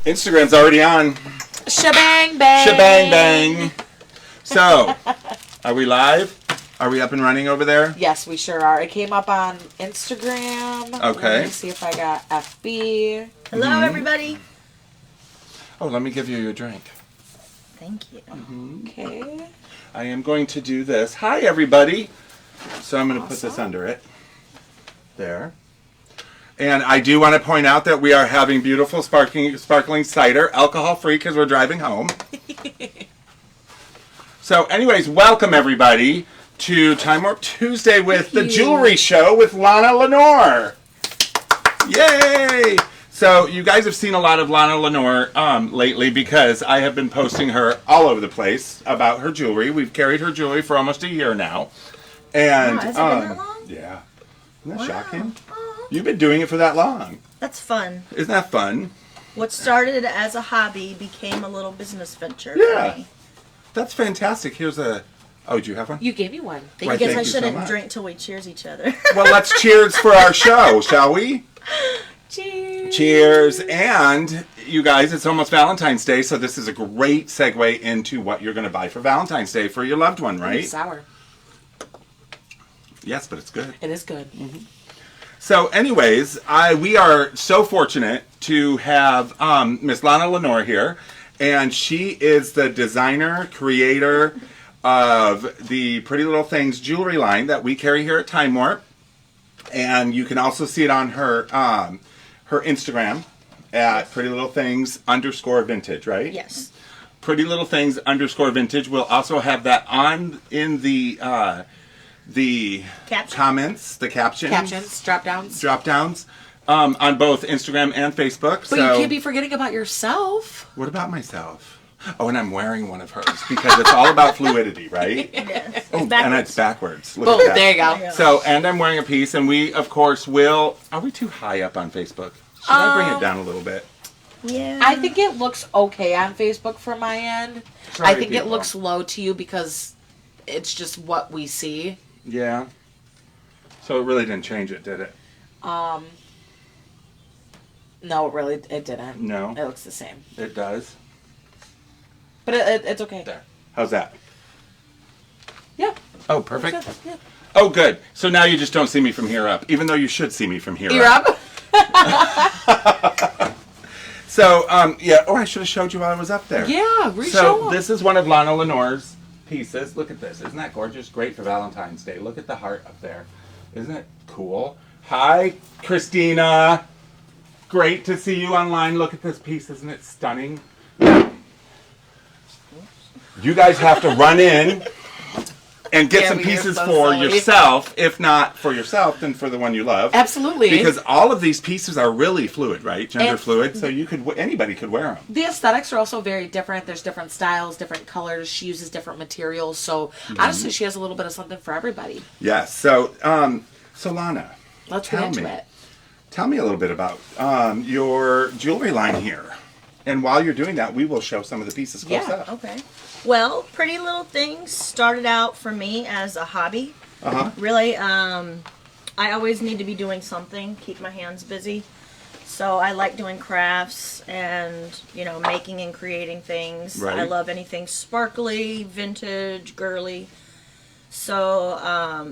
Instagram's already on. Shebang bang. Shebang bang. So, are we live? Are we up and running over there? Yes, we sure are. It came up on Instagram. Okay. Let me see if I got FB. Hello, everybody. Oh, let me give you your drink. Thank you. Okay. I am going to do this. Hi, everybody. So I'm going to put this under it. There. And I do want to point out that we are having beautiful sparkling cider, alcohol-free, because we're driving home. So anyways, welcome everybody to Time Warp Tuesday with The Jewelry Show with Lana Lenore. Yay! So you guys have seen a lot of Lana Lenore lately because I have been posting her all over the place about her jewelry. We've carried her jewelry for almost a year now. And Wow, has it been that long? Yeah. Isn't that Wow. shocking? Oh, You've been doing it for that long. that's fun. Isn't that fun? What started as a hobby became a little business venture Yeah. for me. That's fantastic. Here's a... Oh, do you have one? You gave me one. Why, I guess thank I you so shouldn't much. drink till we cheers each other. Well, let's cheers for our show, shall we? Cheers. Cheers. And, you guys, it's almost Valentine's Day, so this is a great segue into what you're going to buy for Valentine's Day for your loved one, right? It's sour. Yes, but it's good. It is good. So, anyways, we are so fortunate to have Miss Lana Lenore here, and she is the designer, creator of the Pretty Little Things jewelry line that we carry here at Time Warp, and you can also see it on her her Instagram at PrettyLittleThings_vintage, right? Yes. Pretty Little Things _vintage. We'll also have that on in the Caption. comments, the Captions, drop downs. drop downs on both Instagram and Facebook. But you can't be forgetting about yourself. What about myself? Oh, and I'm wearing one of hers because it's all about fluidity, right? Yes. Oh, It's and it's backwards. Look Boom, at that. there you go. There you go. So, and I'm wearing a piece, and we, of course, will... Are we too high up on Facebook? Should I bring it down a little bit? Yeah. I think it looks okay on Facebook from my end. Sorry, I think it people. looks low to you because it's just what we see. Yeah. So it really didn't change it, did it? No, it didn't. No. It looks the same. It does. But it's okay. There. How's that? Yeah. Oh, perfect. Yeah. Oh, good. So now you just don't see me from here up, even though you should see me from here You're up. up? So, yeah. Oh, I should have showed you while I was up there. Yeah, So this is one of Lana Lenore's pieces. Look at this. Isn't that gorgeous? Great for Valentine's Day. Look at the heart up there. Isn't it cool? Hi, Christina. Great to see you online. Look at this piece. Isn't it stunning? You guys have to run in and get some Gabby, you're pieces so for silly. yourself. If not for yourself, then for the one you love. Absolutely. Because all of these pieces are really fluid, right? Gender And- fluid. So you could anybody could wear them. The aesthetics are also very different. There's different styles, different colors. She uses different materials. So honestly, she has a little bit of something for everybody. Yes. So, so Lana, Let's Tell get into me. it. tell me a little bit about your jewelry line here. And while you're doing that, we will show some of the pieces close Yeah. up. Okay. Well, Pretty Little Things started out for me as a hobby. Uh-huh. Really, I always need to be doing something, keep my hands busy. So I like doing crafts and, making and creating things. Right. I love anything sparkly, vintage, girly. So I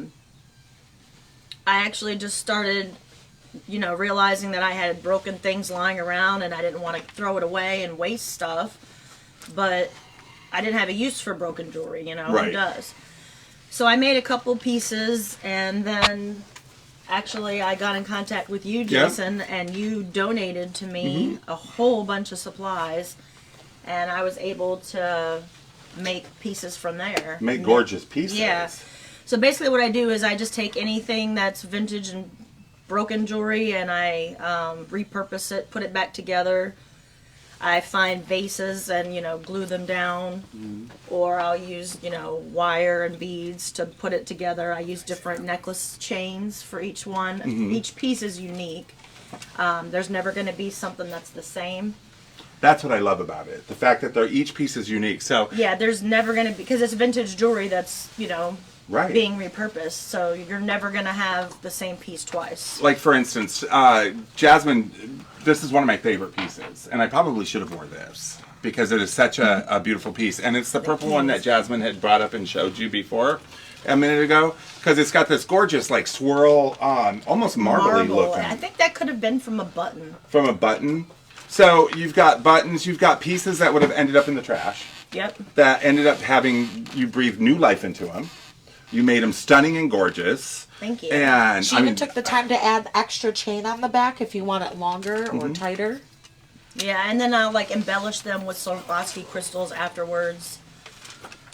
actually just started, realizing that I had broken things lying around and I didn't want to throw it away and waste stuff. But I didn't have a use for broken jewelry, Right. who does? So I made a couple pieces, and then actually I got in contact with you, Yeah. Jason, and you donated to me a whole bunch of supplies, and I was able to make pieces from there. Make gorgeous pieces. Yeah. So basically what I do is I just take anything that's vintage and broken jewelry and I repurpose it, put it back together. I find vases and, glue them down. Or I'll use, wire and beads to put it together. I use different necklace chains for each one. Each piece is unique. There's never going to be something that's the same. That's what I love about it. The fact that each piece is unique. So Yeah, there's never going to be, because it's vintage jewelry that's, Right. being repurposed. So you're never going to have the same piece twice. Like, for instance, Jasmine, this is one of my favorite pieces, and I probably should have wore this because it is such a beautiful piece. And it's the purple one that Jasmine had brought up and showed you before a minute ago, because it's got this gorgeous, like, swirl, almost marbly looking. I think that could have been from a button. From a button. So you've got buttons, you've got pieces that would have ended up in the trash. Yep. That ended up having, you breathed new life into them. You made them stunning and gorgeous. Thank you. And She even took the time to add extra chain on the back if you want it longer Mm-hmm. or tighter. Yeah, and then I'll like embellish them with Swarovski crystals afterwards.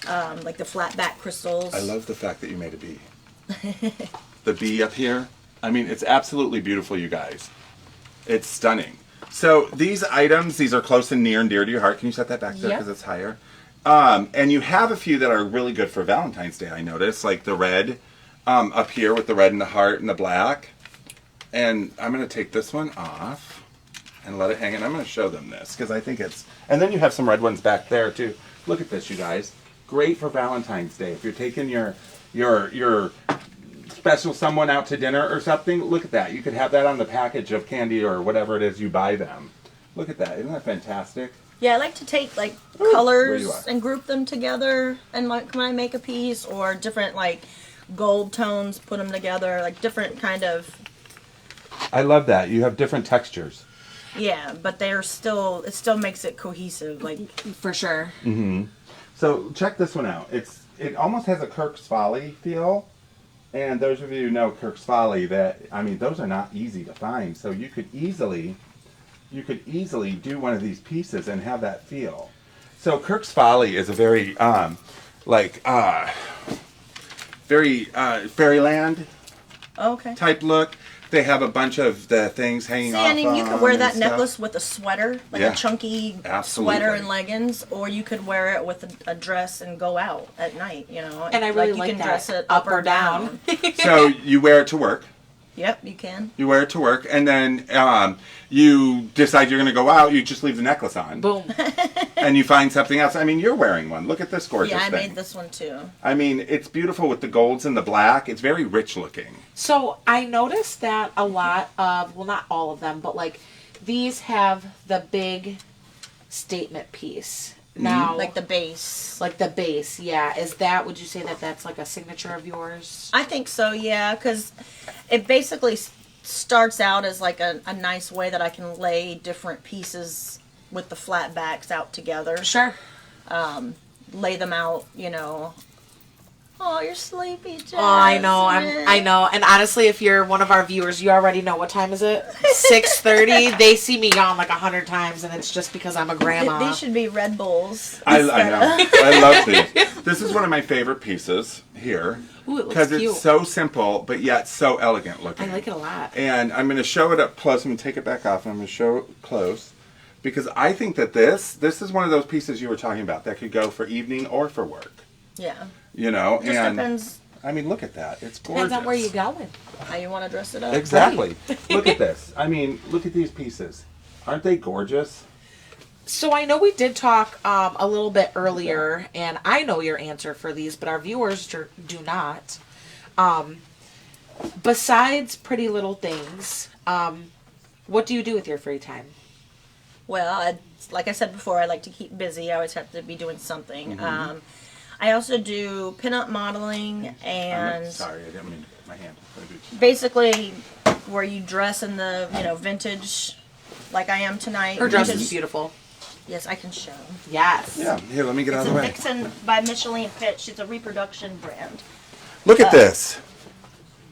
Like the flat back crystals. I love the fact that you made a bee. The bee up here. I mean, it's absolutely beautiful, you guys. It's stunning. So these items, these are close and near and dear to your heart. Can you set that back there Yep. because it's higher? And you have a few that are really good for Valentine's Day, I noticed, like the red up here with the red and the heart and the black. And I'm going to take this one off and let it hang. And I'm going to show them this because I think it's... And then you have some red ones back there, too. Look at this, you guys. Great for Valentine's Day. If you're taking your special someone out to dinner or something, look at that. You could have that on the package of candy or whatever it is you buy them. Look at that. Isn't that fantastic? Yeah, I like to take like Where you colors are. and group them together, and like when I make a piece, or different like gold tones, put them together, like different kind of. I love that. You have different textures. Yeah, but they're still. It still makes it cohesive. Like For sure. So check this one out. It almost has a Kirk's Folly feel. And those of you who know Kirk's Folly, that, I mean, those are not easy to find. So you could easily do one of these pieces and have that feel. So Kirk's Folly is a very very fairyland okay. type look. They have a bunch of the things hanging See, off. I mean, you could wear and that stuff. necklace with a sweater, like Yeah, a chunky absolutely. sweater and leggings, or you could wear it with a dress and go out at night. You know, And I really you like can that. dress it Up or down. So you wear it to work. Yep, you can. You wear it to work, and then you decide you're going to go out. You just leave the necklace on, Boom. and you find something else. I mean, you're wearing one. Look at this gorgeous Yeah, I thing. made this one too. I mean, it's beautiful with the golds and the black. It's very rich looking. So I noticed that a lot of, well, not all of them, but like these have the big statement piece. Now, Like the base. like the base, yeah. Is that, would you say that that's like a signature of yours? I think so, yeah, because it basically starts out as like a nice way that I can lay different pieces with the flat backs out together. Sure. Lay them out, you know. Oh, you're sleepy, Jess. Oh, I know. I know. And honestly, if you're one of our viewers, you already know what time is it? 6:30. They see me yawn like 100 times, and it's just because I'm a grandma. These should be Red Bulls. I know. I love these. This is one of my favorite pieces here Ooh, it looks because cute. it's so simple but yet so elegant looking. I like it a lot. And I'm going to show it up close. I'm going to take it back off, and I'm going to show it close because I think that this is one of those pieces you were talking about that could go for evening or for work. Yeah. You know, Just and depends I mean, look at that. It's gorgeous. Depends on where you're going. how you want to dress it up. Exactly. Look at this. I mean, look at these pieces. Aren't they gorgeous? So I know we did talk a little bit earlier, and I know your answer for these, but our viewers do not. Besides Pretty Little Things, what do you do with your free time? Well, like I said before, I like to keep busy. I always have to be doing something. Mm-hmm. I also do pinup modeling and Sorry, I didn't mean my hand. basically where you dress in the, you know, vintage like I am tonight. Her dress Vintage- is beautiful. Yes, I can show. Yes. Yeah, here, let me get out It's of a the way. Vixen by Micheline Fitch. It's a reproduction brand. Look at this.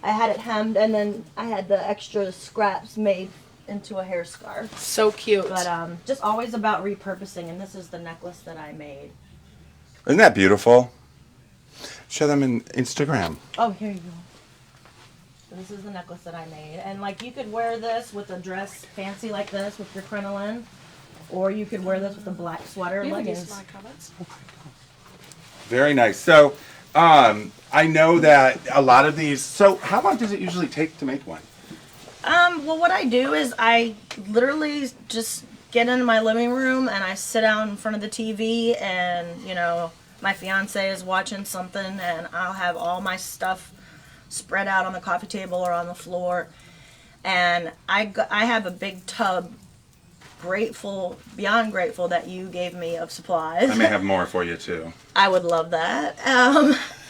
I had it hemmed, and then I had the extra scraps made into a hair scarf. So cute. But just always about repurposing, and this is the necklace that I made. Isn't that beautiful? Show them in Instagram. Oh, here you go. This is the necklace that I made, and like you could wear this with a dress fancy like this with your crinoline, or you could wear this with a black sweater, You have any leggings. small comments? Very nice. So, I know that a lot of these. So, how long does it usually take to make one? Well, what I do is I literally just get into my living room and I sit down in front of the TV and, you know, my fiance is watching something, and I'll have all my stuff spread out on the coffee table or on the floor. And I have a big tub, beyond grateful that you gave me of supplies. I may have more for you too. I would love that.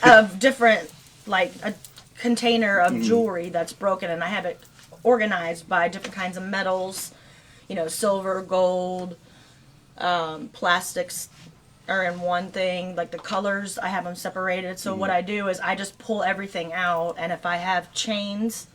Of different, like a container of jewelry that's broken, and I have it organized by different kinds of metals, silver, gold, plastics are in one thing, like the colors, I have them separated. So what I do is I just pull everything out, and if I have chains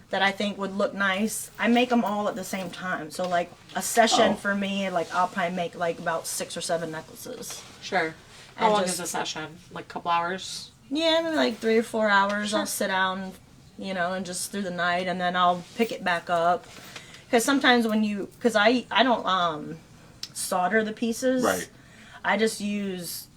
that I think would look nice, I make them all at the same time. So like a session for me, like I'll probably make like about 6 or 7 necklaces. Sure. How And long just- is a session? Like a couple hours? Yeah, maybe like 3 or 4 hours. Sure. I'll sit down, and just through the night, and then I'll pick it back up. Because sometimes because I don't solder the pieces. Right. I just use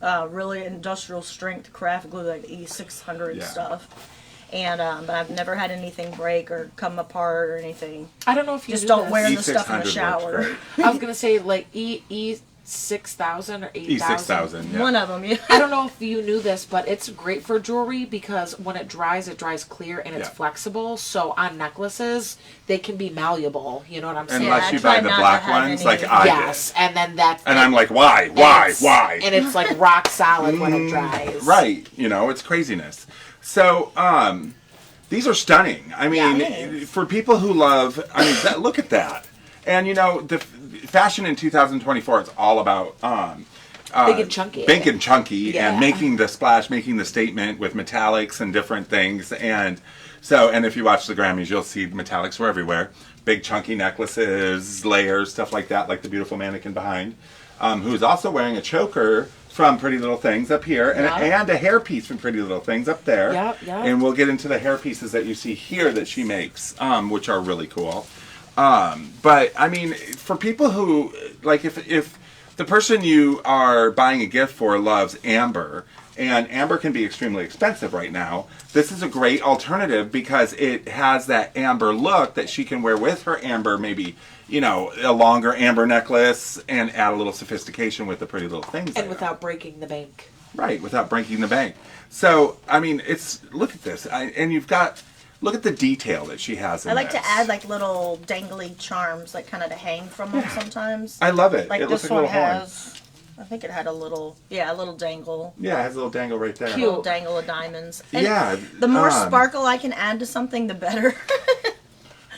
really industrial strength craft glue, like E600 stuff. And but I've never had anything break or come apart or anything. I don't know if you Just knew don't this. wear the stuff in the E600 shower. works great. I was gonna say like E6000 or 8000. E6000. Yeah. One of them, yeah. I don't know if you knew this, but it's great for jewelry because when it dries clear and it's Yeah. flexible. So on necklaces, they can be malleable. You know what I'm saying? Unless I you try buy the not to black have ones, any- like I yes, did. and then that. And I'm like, why? And it's like rock solid when it dries. Right. It's craziness. So, these are stunning. I mean, Yeah. for people who love, look at that. And the fashion in 2024 is all about Big and chunky. big and chunky, Yeah. and making the splash, making the statement with metallics and different things. And so, and if you watch the Grammys, you'll see metallics were everywhere. Big chunky necklaces, layers, stuff like that, like the beautiful mannequin behind, who's also wearing a choker from Pretty Little Things up here, and a hairpiece from Pretty Little Things up there. Yep, yep. And we'll get into the hair pieces that you see here that she makes, which are really cool. But I mean, for people who like, if the person you are buying a gift for loves amber, and amber can be extremely expensive right now, this is a great alternative because it has that amber look that she can wear with her amber, maybe a longer amber necklace, and add a little sophistication with the Pretty Little Things. And there. without breaking the bank. Right, without breaking the bank. So, I mean, look at this. And look at the detail that she has in I like this. to add like little dangly charms, like kind of to hang from them sometimes. I love it. Like it looks this like a one little horn. has, I think it had a little dangle. Yeah, it has a little dangle right there. Cute. Little dangle of diamonds. And Yeah, the more sparkle I can add to something, the better.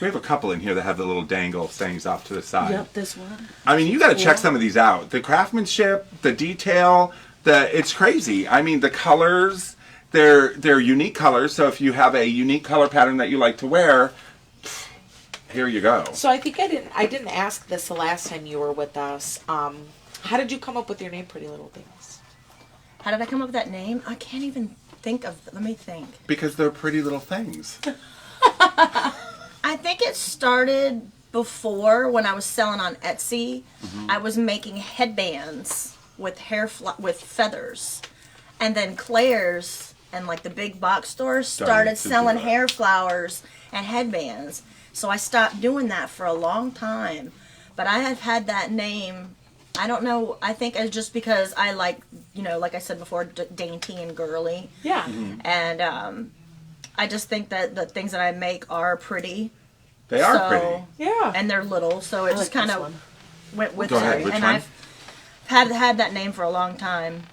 We have a couple in here that have the little dangle things off to the side. Yep, this one. I mean, you got to check some of these out. The craftsmanship, the detail, it's crazy. I mean, the colors, they're unique colors. So if you have a unique color pattern that you like to wear, here you go. So I think I didn't ask this the last time you were with us. How did you come up with your name, Pretty Little Things? How did I come up with that name? I can't even think of. Let me think. Because they're pretty little things. I think it started before when I was selling on Etsy. I was making headbands with with feathers, and then Claire's and like the big box stores started to do selling that. hair flowers and headbands. So I stopped doing that for a long time, but I have had that name. I don't know. I think it's just because I like, like I said before, dainty and girly, Yeah. and I just think that the things that I make are pretty. They are So- pretty. Yeah. And they're little, so it I just like kind this of one. went with Go ahead, it. which And one? I've had that name for a long time.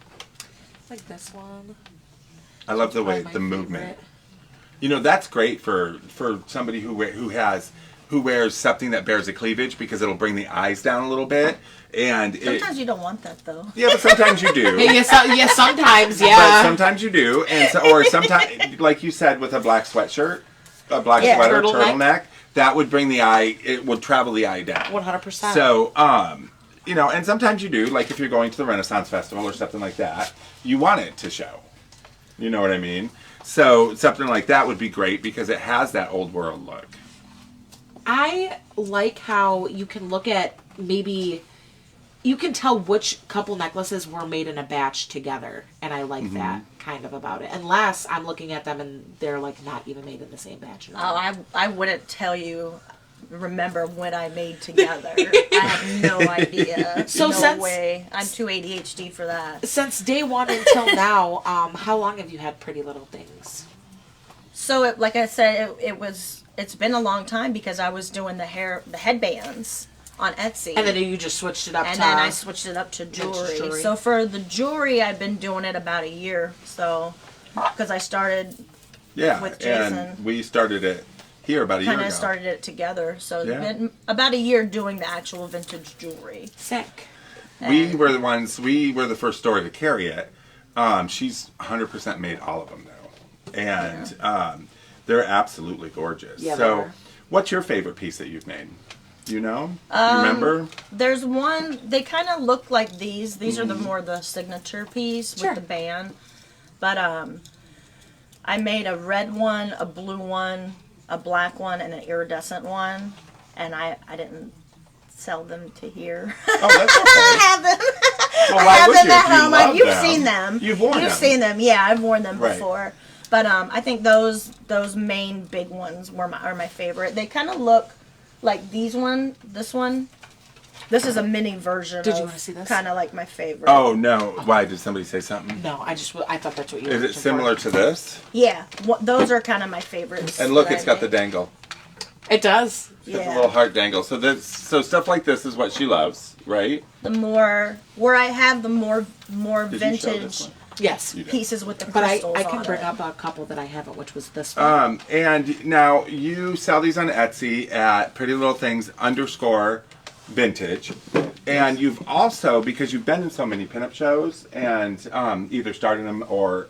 Like this one. I love the way Probably my the movement. favorite. That's great for somebody who wears something that bears a cleavage because it'll bring the eyes down a little bit. And Sometimes you don't want that though. yeah, but sometimes you do. Yeah, sometimes, But yeah. sometimes you do, or sometimes, like you said, with a black sweatshirt, a black Yeah, sweater, turtleneck. turtleneck, that would bring the eye. It would travel the eye down. 100%. So, and sometimes you do, like if you're going to the Renaissance Festival or something like that, you want it to show. You know what I mean? So something like that would be great because it has that old world look. I like how you can look at you can tell which couple necklaces were made in a batch together, and I like that kind of about it. Unless I'm looking at them and they're like not even made in the same batch. Oh, I wouldn't tell you. remember when I made together. I have no idea. So no since- way. I'm too ADHD for that. Since day one until now, how long have you had Pretty Little Things? So, like I said, it's been a long time because I was doing the headbands on Etsy. And then you just switched it up And to... then I switched it up to jewelry. So for the jewelry, I've been doing it about a year. So, because I started with Jason. And we started it here about a year ago. Kind of started it together. So Yeah. it's been about a year doing the actual vintage jewelry. Sick. We were the first store to carry it. She's 100% made all of them though. And they're absolutely gorgeous. Yeah, they so are. what's your favorite piece that you've made? You know? You remember? There's one, they kind of look like these. These are the signature piece Sure. with the band. But I made a red one, a blue one, a black one, and an iridescent one. And I didn't sell them to here. Oh, that's okay. I have them. Well, I why have would them you at if you home. love You've them? seen them. You've worn them. You've seen them. Yeah, I've worn them Right. before. But I think those main big ones are my favorite. They kind of look like this one. This is a mini version. Did you wanna see this? Kind of like my favorite. Oh no! Why did somebody say something? No, I thought that's what you were Is it looking similar for. to this? Yeah, those are kind of my favorites. And look, that it's I got the make. dangle. It does. It's a Yeah. little heart dangle. So stuff like this is what she loves, right? The more where I have the more Did you show this vintage one? Yes. You did. pieces with the But crystals I can on bring it. up a couple that I haven't, which was this one. And now you sell these on Etsy at Pretty Little Things _ vintage. And you've also, because you've been in so many pinup shows and either started them or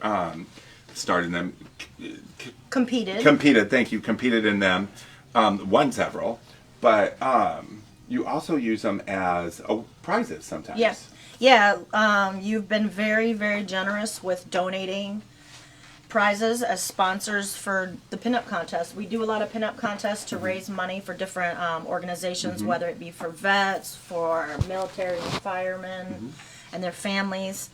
competed in them, won several, but you also use them as prizes sometimes. Yes. Yeah, you've been very, very generous with donating prizes as sponsors for the pinup contest. We do a lot of pinup contests to raise money for different organizations, whether it be for vets, for military and firemen and their families.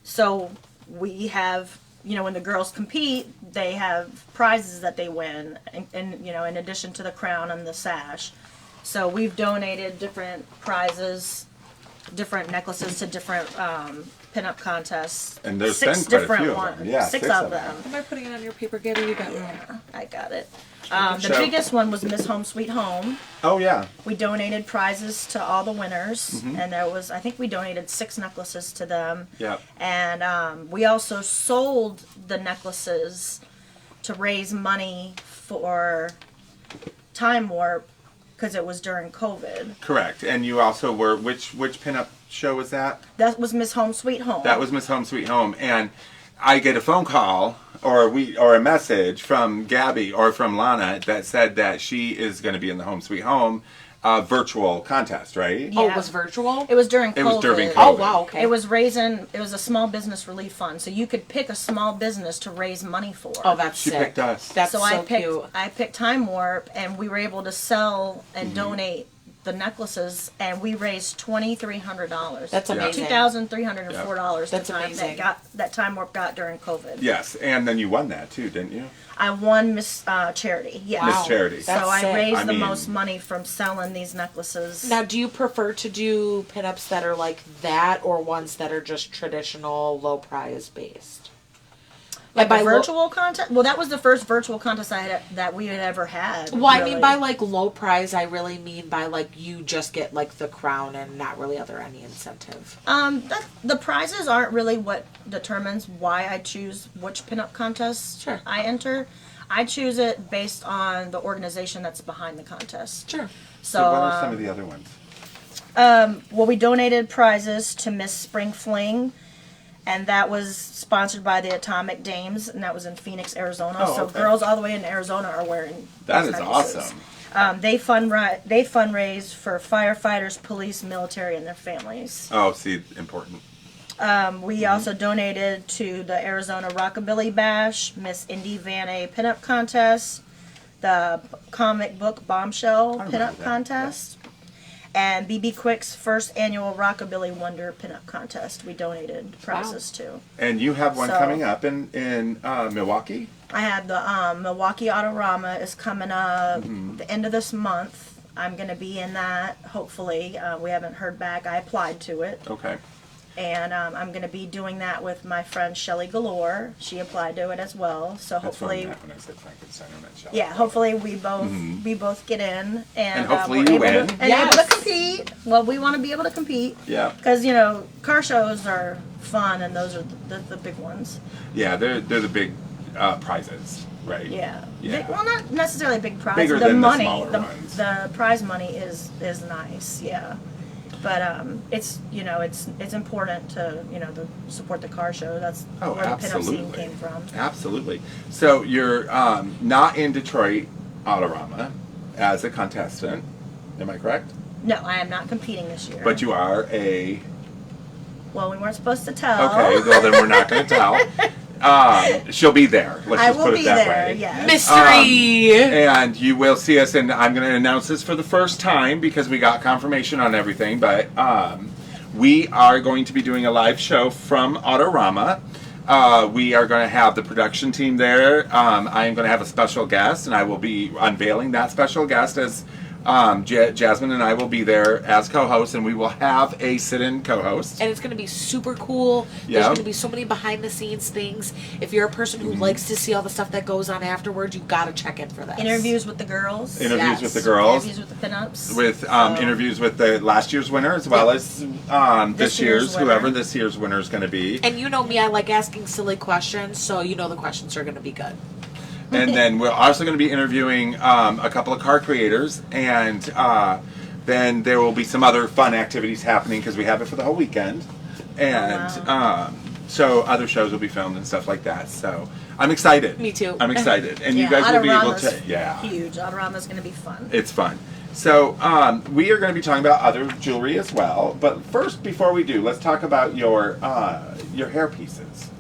So we have, when the girls compete, they have prizes that they win, and in addition to the crown and the sash. So we've donated different prizes, different necklaces to different pinup contests. And there's six been quite a different few of ones. them. Yeah, six six of of them. them. Am I putting it on your paper, Gabby? You got one. Yeah, I got it. The So- biggest one was Miss Home Sweet Home. Oh yeah. We donated prizes to all the winners, and I think we donated 6 necklaces to them. Yep. And we also sold the necklaces to raise money for Time Warp because it was during COVID. Correct. And you also were which pinup show was that? That was Miss Home Sweet Home. That was Miss Home Sweet Home, and I get a phone call or a message from Gabby or from Lana that said that she is going to be in the Home Sweet Home virtual contest, right? Yeah. Oh, it was virtual? It was during COVID. It was during Oh, COVID. wow, okay. It was a small business relief fund, so you could pick a small business to raise money for. Oh, that's She sick. picked us. That's So so, cute. I picked Time Warp, and we were able to sell and donate the necklaces, and we raised $2,300. That's Yeah. amazing. $2,304. That's the time amazing. that Time Warp got during COVID. Yes, and then you won that too, didn't you? I won Miss Charity. Yes. Wow. Miss Charity. So That's I sick. raised I the mean- most money from selling these necklaces. Now, do you prefer to do pinups that are like that or ones that are just traditional low prize based? Like by a lo- virtual contest? Well, that was the first virtual contest that we had ever had. Well, I really. mean by like low prize, I really mean by like you just get like the crown and not really any incentive. The prizes aren't really what determines why I choose which pinup contest Sure. I enter. I choose it based on the organization that's behind the contest. Sure. So So, what are some of the other ones? well, we donated prizes to Miss Spring Fling, and that was sponsored by the Atomic Dames, and that was in Phoenix, Arizona. Oh, So okay. girls all the way in Arizona are wearing That these is necklaces. awesome. They fundraise for firefighters, police, military, and their families. Oh, see, important. We also donated to the Arizona Rockabilly Bash, Miss Indy Van A Pinup Contest, the comic book Bombshell remember Pinup that, Contest, and BB Quick's first annual Rockabilly Wonder Pinup Contest. We donated prizes to. And you have one coming up in Milwaukee? I had the Milwaukee Autorama is coming up the end of this month. I'm going to be in that, hopefully. We haven't heard back. I applied to it. Okay. And I'm going to be doing that with my friend Shelly Galore. She applied to it as well. So That's hopefully, when I said Frankenstein, I meant Shelley. yeah, hopefully we both get in, and hopefully we're you able win. to, and Yes. able to compete. Well, we want to be able to compete. Yeah. Because car shows are fun, and those are the big ones. Yeah, they're the big prizes, right? Yeah. Yeah. Well, not necessarily big prize. Bigger the than the money, smaller ones. the prize money is nice. Yeah. But it's it's important to to support the car show. That's Oh, where the pinup scene absolutely. came from. Absolutely. So you're not in Detroit Autorama as a contestant, am I correct? No, I am not competing this year. But you are a... Well, we weren't supposed to tell. Okay, well then we're not going to tell. She'll be there. Let's I just will put be it that there. way. Yes. Mystery. And you will see us, and I'm going to announce this for the first time because we got confirmation on everything, but we are going to be doing a live show from Autorama. We are going to have the production team there. I am going to have a special guest, and I will be unveiling that special guest as Jasmine and I will be there as co-hosts, and we will have a sit-in co-host. And it's going to be super cool. There's Yeah. going to be so many behind-the-scenes things. If you're a person who likes to see all the stuff that goes on afterwards, you got to check in for this. Interviews with the girls. Interviews Yes. with the girls. Interviews with the pinups. With So- interviews with the last year's winner as well as this year's, winner. whoever this year's winner is going to be. And you know me, I like asking silly questions, so you know the questions are going to be good. And then we're also going to be interviewing a couple of car creators, and then there will be some other fun activities happening because we have it for the whole weekend. And so other shows will be filmed and stuff like that. So I'm excited. Me too. I'm excited. And you Yeah, guys will be able Autorama's to, yeah. huge. Autorama's going to be fun. It's fun. So we are going to be talking about other jewelry as well. But first, before we do, let's talk about your hair pieces.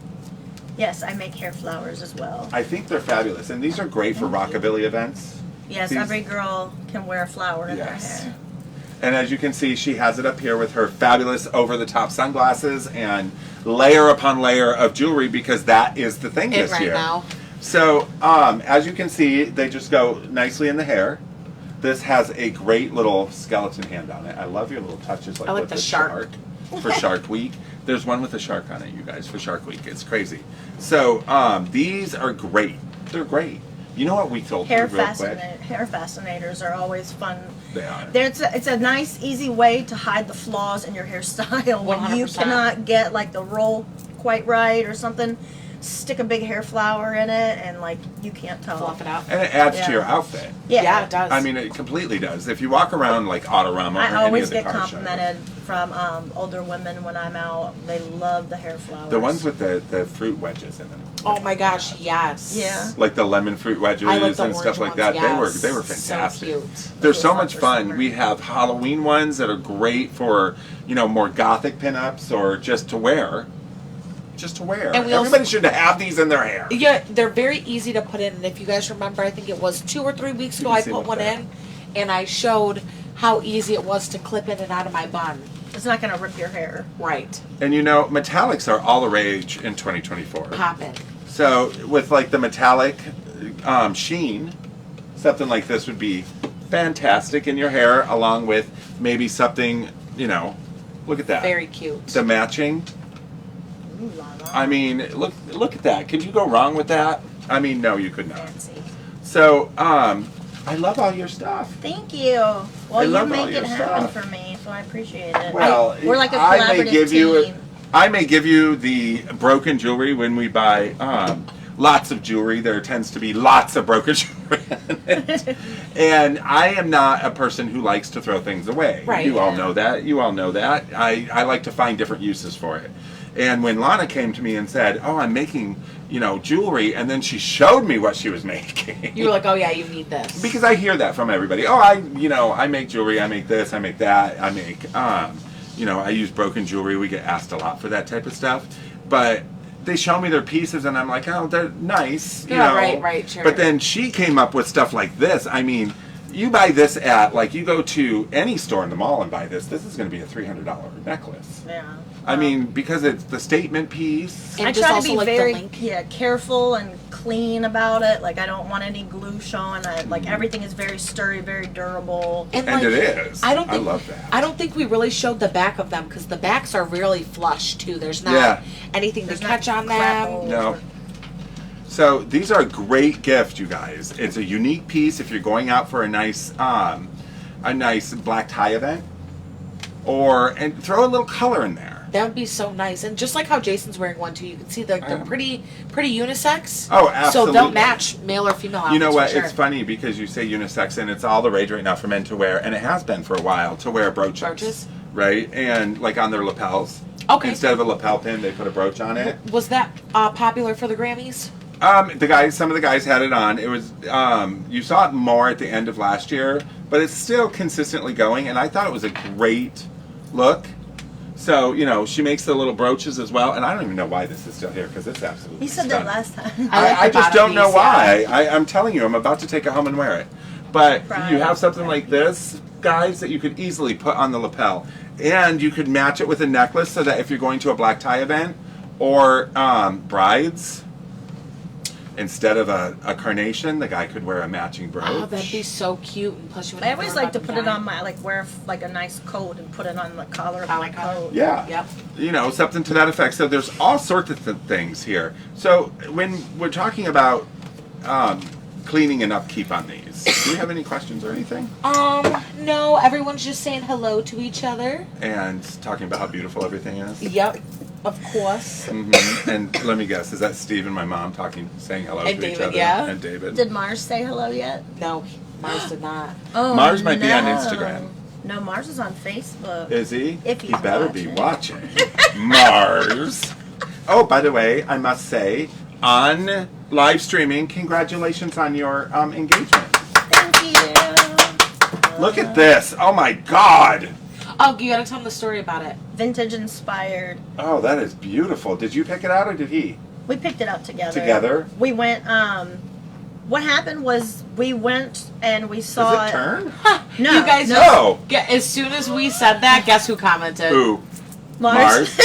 Yes, I make hair flowers as well. I think they're fabulous, and these are great for rockabilly events. Yes, These- every girl can wear a flower in Yes. their hair. And as you can see, she has it up here with her fabulous over-the-top sunglasses and layer upon layer of jewelry because that is the thing this right year. now. So as you can see, they just go nicely in the hair. This has a great little skeleton hand on it. I love your little touches like, I like with the shark. for Shark Week. There's one with a shark on it, you guys, for Shark Week. It's crazy. So these are great. They're great. You know what we told you real quick? Hair fascinators are always fun. They are. It's a nice, easy way to hide the flaws in your hairstyle when you 100%. cannot get like the roll quite right or something. Stick a big hair flower in it, and like you can't tell. Fluff it out. And it adds Yeah. to your outfit. Yeah, it does. I mean, it completely does. If you walk around like Autorama or I any always of the get car complimented from older women when I'm out. They love the hair flowers. shows. The ones with the fruit wedges in them. Oh my gosh, yes. Yeah. Like the lemon fruit wedges I like the and stuff orange like that. ones, They were yes. fantastic. So cute. They're so Those much ones are fun. summer. We have Halloween ones that are great for, more gothic pinups or just to wear. Just to wear. And we Everybody also- should have these in their hair. Yeah, they're very easy to put in. And if you guys remember, I think it was 2 or 3 weeks ago, can I see put them one there. in, and I showed how easy it was to clip in and out of my bun. It's not gonna rip your hair. Right. And metallics are all the rage in 2024. Poppin'. So with like the metallic sheen, something like this would be fantastic in your hair, along with maybe something, look at that. Very cute. The matching. Ooh la la. I mean, look at that. Could you go wrong with that? I mean, no, you could not. Fancy. So, I love all your stuff. Thank you. Well, I you love all make your it happen stuff. for me, so I appreciate it. Well, We're like a I may collaborative give team. I may give you the broken jewelry when we buy lots of jewelry. There tends to be lots of broken jewelry in it. And I am not a person who likes to throw things away. Right. You all know that. You all know that. I like to find different uses for it. And when Lana came to me and said, "Oh, I'm making, jewelry," and then she showed me what she was making. You were like, oh yeah, you need this. Because I hear that from everybody. Oh, I make jewelry. I make this. I make that. I make, I use broken jewelry. We get asked a lot for that type of stuff. But they show me their pieces, and I'm like, oh, they're nice. Yeah, right, sure. But then she came up with stuff like this. I mean, you buy this at, like, you go to any store in the mall and buy this is going to be a $300 necklace. Yeah. I mean, because it's the statement piece. And I just try to also be like the very link. careful and clean about it. Like I don't want any glue showing. Like everything is very sturdy, very durable. And like, it is. I don't think, I love that. I don't think we really showed the back of them because the backs are really flush too. There's not anything There's to not catch on crackles. them. No. So these are a great gift, you guys. It's a unique piece if you're going out for a nice black tie event, and throw a little color in there. That would be so nice. And just like how Jason's wearing one too, you can see they're pretty unisex. Oh, absolutely. So they'll match male or female outfits. You know what? For sure. It's funny because you say unisex, and it's all the rage right now for men to wear, and it has been for a while, to wear brooches. Brooches? Right? And like on their lapels. Okay. Instead of a lapel pin, they put a brooch on it. Was that popular for the Grammys? Some of the guys had it on. It was, you saw it more at the end of last year, but it's still consistently going, and I thought it was a great look. So, you know, she makes the little brooches as well, and I don't even know why this is still here, because it's absolutely He said stunning. that last time. I just don't know piece, why. I'm telling you, I'm about to take it home and wear it. But Right. you have something like this, guys, that you could easily put on the lapel. And you could match it with a necklace so that if you're going to a black tie event or brides, instead of a carnation, the guy could wear a matching brooch. Oh, that'd be so cute. And plus, you. I always like to put it on my wear like a nice coat and put it on the collar of my coat. Yeah. Yep. You know, something to that effect. So there's all sorts of things here. So when we're talking about cleaning and upkeep on these, do you have any questions or anything? No, everyone's just saying hello to each other. And talking about how beautiful everything is? Yep, of course. And let me guess, is that Steve and my mom saying hello And to each David, other? yeah. And David. Did Mars say hello yet? No, Mars did not. Oh, Mars might be on Instagram. No, Mars is on Facebook. Is he? If he's he better be watching. Mars. Oh, by the way, I must say, on live streaming, congratulations on your engagement. Thank you. Look at this. Oh my God. Oh, you gotta tell them the story about it. Vintage inspired. Oh, that is beautiful. Did you pick it out or did he? We picked it out together. Together? We went, what happened was we went and we saw Does it turn? No. You guys, No. as soon as we said that, guess who commented? Who? Mars.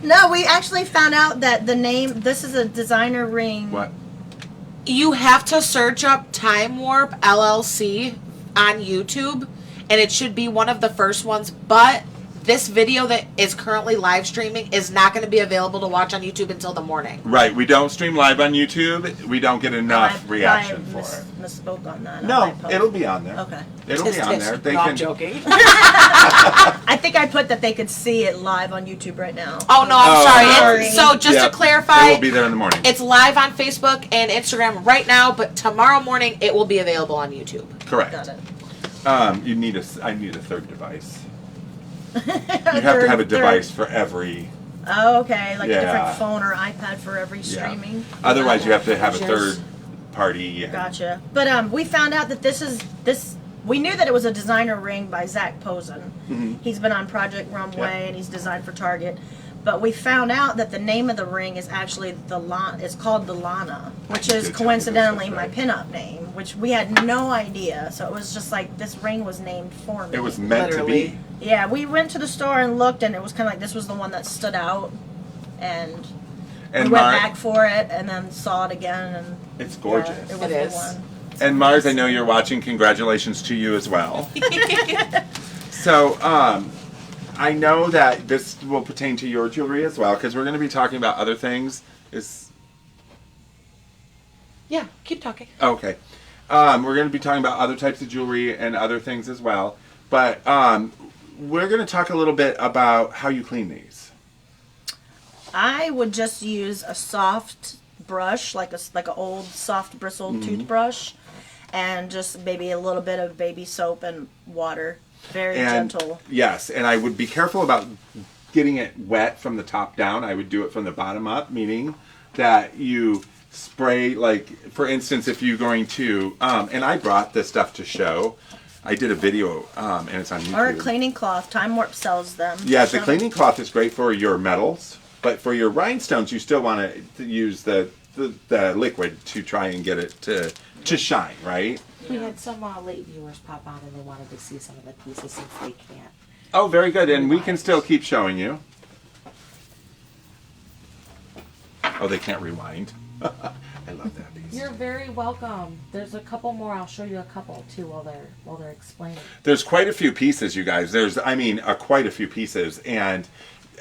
No, we actually found out that the name, this is a designer ring. What? You have to search up Time Warp LLC on YouTube, and it should be one of the first ones, but this video that is currently live streaming is not going to be available to watch on YouTube until the morning. Right. We don't stream live on YouTube. We don't get enough reaction for it. Misspoke on that. No, it'll be on there. Okay. It'll be on there. They no, can. I'm joking. I think I put that they could see it live on YouTube right now. Oh, no, I'm sorry. So just to clarify, it will be there in the morning. it's live on Facebook and Instagram right now, but tomorrow morning it will be available on YouTube. Correct. Got it. I need a third device. You have to have a device for every. Oh, okay, like a Yeah. different phone or iPad for every streaming. Otherwise, you have to have a Pictures. third party. And Gotcha. But we found out that this. We knew that it was a designer ring by Zach Posen. Mm-hmm. He's been on Project Runway Yeah. and he's designed for Target. But we found out that the name of the ring is actually it's called the Lana, which You is did tell me coincidentally this, my that's right. pinup name, which we had no idea. So it was just like this ring was named for me. It was meant Literally. to be. Yeah, we went to the store and looked, and it was kind of like this was the one that stood out, and And we went Mar- back for it, and then saw it again, and It's gorgeous. yeah, it was It is. the one. And Mars, I know you're watching. Congratulations to you as well. So, I know that this will pertain to your jewelry as well, because we're going to be talking about other things. Yeah, keep talking. Okay. We're going to be talking about other types of jewelry and other things as well. But we're going to talk a little bit about how you clean these. I would just use a soft brush, like a old soft bristled Mm-hmm. toothbrush, and just maybe a little bit of baby soap and water. Very And gentle. yes, and I would be careful about getting it wet from the top down. I would do it from the bottom up, meaning that you spray, like, for instance, if you're going to, and I brought this stuff to show. I did a video, and it's on YouTube. Or a cleaning cloth. Time Warp sells them. Yeah, the Some- cleaning cloth is great for your metals, but for your rhinestones, you still want to use the the liquid to try and get it to shine, right? We had some late viewers pop on and they wanted to see some of the pieces since they can't. Oh, very good. And we can still keep showing you. Oh, they can't rewind. I love that piece. You're very welcome. There's a couple more. I'll show you a couple too while they're explaining. There's quite a few pieces, you guys. There's, I mean, quite a few pieces, and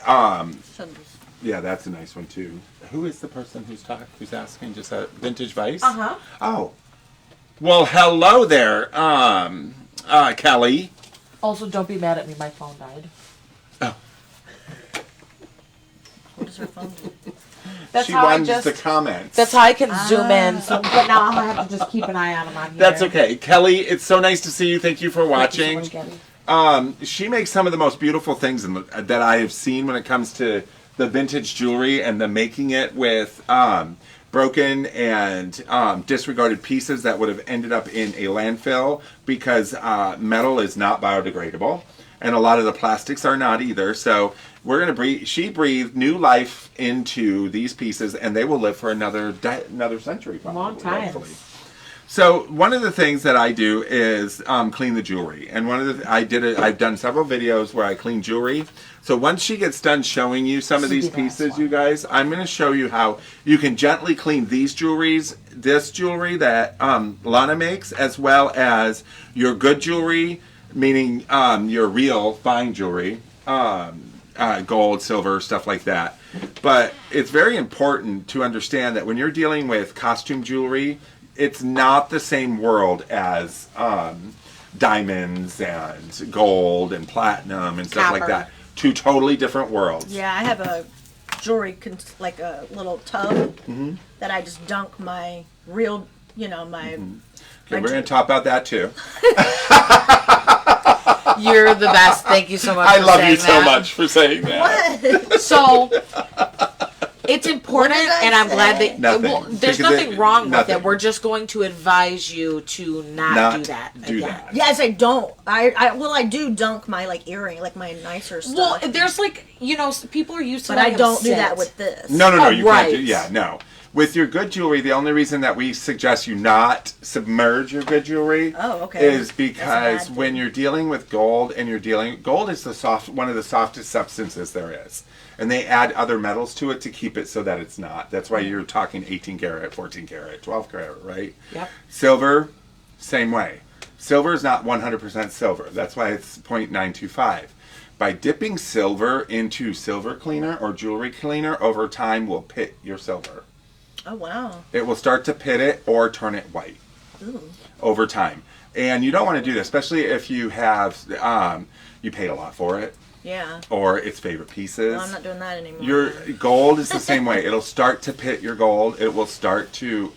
yeah, that's a nice one too. Who is the person who's asking? Just a Vintage Vice? Uh-huh. Oh, well, hello there, Kelly. Also, don't be mad at me. My phone died. Oh, What does her phone do? That's she how I wants just. the comments. That's how I can zoom in. So, but now I'll have to just keep an eye on them on here. That's okay, Kelly. It's so nice to see you. Thank you for watching. Thank you so much, Gabby. She makes some of the most beautiful things that I have seen when it comes to the vintage jewelry and the making it with broken and disregarded pieces that would have ended up in a landfill because metal is not biodegradable, and a lot of the plastics are not either. So we're gonna breathe. She breathed new life into these pieces, and they will live for another century, probably, Long time. hopefully. So one of the things that I do is clean the jewelry, and I've done several videos where I clean jewelry. So once she gets done showing you some of these pieces, you guys, I'm going to show you how you can gently clean this jewelry that Lana makes, as well as your good jewelry, meaning your real fine jewelry, gold, silver, stuff like that. But it's very important to understand that when you're dealing with costume jewelry, it's not the same world as diamonds and gold and platinum and stuff like Copper. that. Two totally different worlds. Yeah, I have a jewelry, like a little tub that I just dunk my real, my... Okay, we're going to talk about that too. You're the best. Thank you so much. I for love saying you so that. much for saying that. So it's important, What did I and I'm glad say? that Nothing. there's Because nothing wrong with nothing. it. We're just going to advise you to not do that. do again. that. Yes, I don't. I do dunk my earring, like my nicer stuff. Well, there's people are used to but I letting them don't do sit. that with this. No, Oh, you right. can't do. Yeah, no. With your good jewelry, the only reason that we suggest you not submerge your good jewelry Oh, okay. is That's because bad, when too. you're dealing with gold and gold is one of the softest substances there is. And they add other metals to it to keep it so that it's not. That's why you're talking 18 karat, 14 karat, 12 karat, right? Yep. Silver, same way. Silver is not 100% silver. That's why it's 0.925. By dipping silver into silver cleaner or jewelry cleaner, over time will pit your silver. Oh, wow. It will start to pit it or turn it white over time. And you don't want to do that, especially if you have, you paid a lot for it Yeah. or it's favorite pieces. Well, I'm not doing that anymore. Your gold is the same way. It'll start to pit your gold. It will start to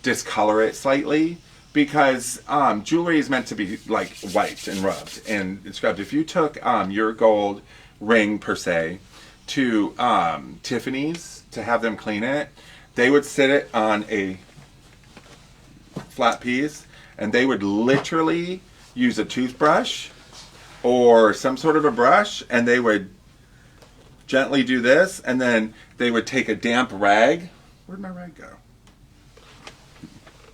discolor it slightly because jewelry is meant to be like wiped and rubbed and scrubbed. If you took your gold ring, per se, to Tiffany's to have them clean it, they would sit it on a flat piece and they would literally use a toothbrush or some sort of a brush and they would gently do this and then they would take a damp rag. Where'd my rag go?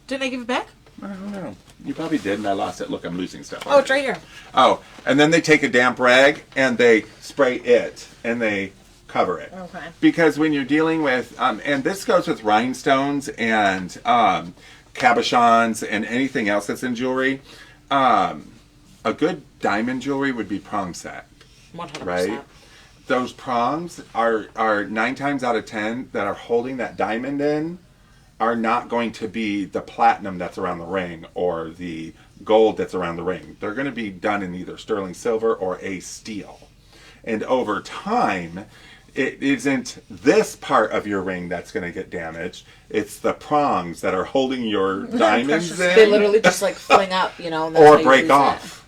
Didn't I give it back? I don't know. You probably did and I lost it. Look, I'm losing stuff. Oh, it's right here. Oh, and then they take a damp rag and they spray it and they cover it. Okay. Because when you're dealing with, and this goes with rhinestones and cabochons and anything else that's in jewelry, a good diamond jewelry would be prong set, 100%. right? Those prongs are 9 times out of 10 that are holding that diamond in are not going to be the platinum that's around the ring or the gold that's around the ring. They're going to be done in either sterling silver or a steel. And over time, it isn't this part of your ring that's going to get damaged. It's the prongs that are holding your diamonds in. They literally just fling up, and that's how Or you break lose off.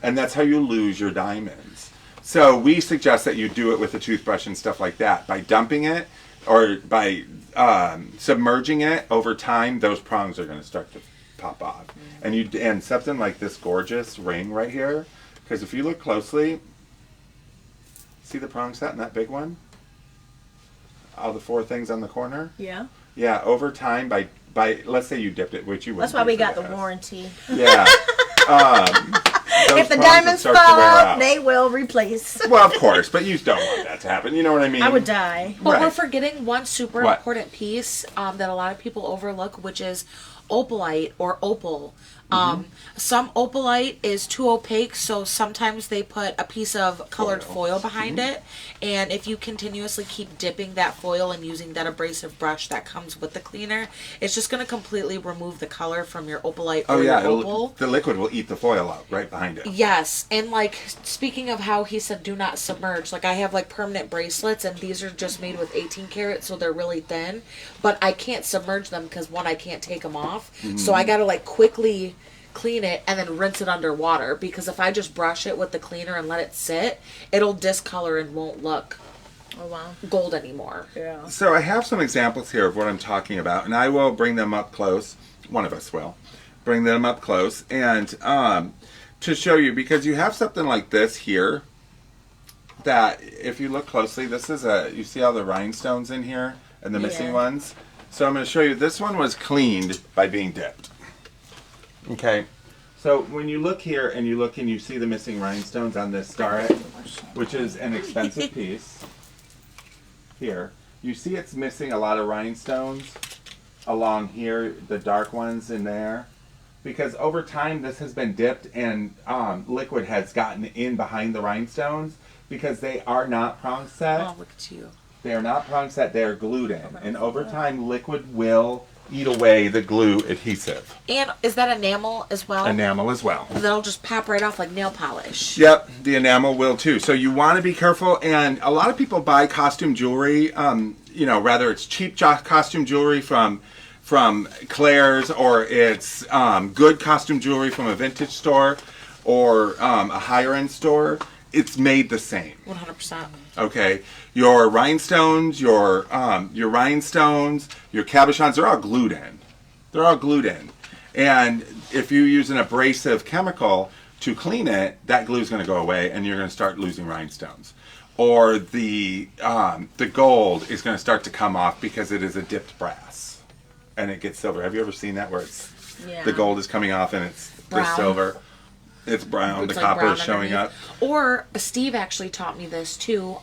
And that's how you lose your diamonds. So we suggest that you do it with a toothbrush and stuff like that. By dumping it or by submerging it over time, those prongs are going to start to pop off. And something like this gorgeous ring right here, because if you look closely, see the prong set in that big one? All the 4 things on the corner? Yeah. Yeah, over time, by let's say you dipped it, which you That's wouldn't why do we for got the this. warranty. Yeah. If the those prongs would diamonds start to fall wear off, out. they will replace. Well, of course, but you don't want that to happen. You know what I mean? I would die. But we're Right. forgetting one super What? important piece that a lot of people overlook, which is opalite or opal. Mm-hmm. Some opalite is too opaque, so sometimes they put a piece of colored foil behind Mm-hmm. it. And if you continuously keep dipping that foil and using that abrasive brush that comes with the cleaner, it's just going to completely remove the color from your opalite or Oh yeah, your opal. the liquid will eat the foil out right behind it. Yes, and like speaking of how he said do not submerge, like I have like permanent bracelets and these are just made with 18 karat, so they're really thin, but I can't submerge them because one, I can't take them off, so I gotta like quickly clean it and then rinse it underwater, because if I just brush it with the cleaner and let it sit, it'll discolor and won't look Oh wow. gold anymore. Yeah. So I have some examples here of what I'm talking about, and I will bring them up close. One of us will bring them up close, and to show you, because you have something like this here that if you look closely, this is you see all the rhinestones in here and the missing Yeah. ones. So I'm going to show you, this one was cleaned by being dipped. Okay, so when you look here and you see the missing rhinestones on this starret, which is an expensive piece, here, you see it's missing a lot of rhinestones along here, the dark ones in there, because over time this has been dipped and liquid has gotten in behind the rhinestones, because they are not prong set. Oh, look at you. They are not prong set, they are glued in, and over time liquid will eat away the glue adhesive. And is that enamel as well? Enamel as well. That'll just pop right off like nail polish. Yep, the enamel will too. So you want to be careful, and a lot of people buy costume jewelry, you know, rather it's cheap costume jewelry from Claire's, or it's good costume jewelry from a vintage store or a higher end store. It's made the same. 100%. Okay, your rhinestones, your cabochons, they're all glued in. They're all glued in. And if you use an abrasive chemical to clean it, that glue is going to go away, and you're going to start losing rhinestones. Or the gold is going to start to come off because it is a dipped brass, and it gets silver. Have you ever seen that where it's the gold is coming off and it's Brown. the silver? It's brown. Looks the like copper brown is showing underneath. up. Or Steve actually taught me this too.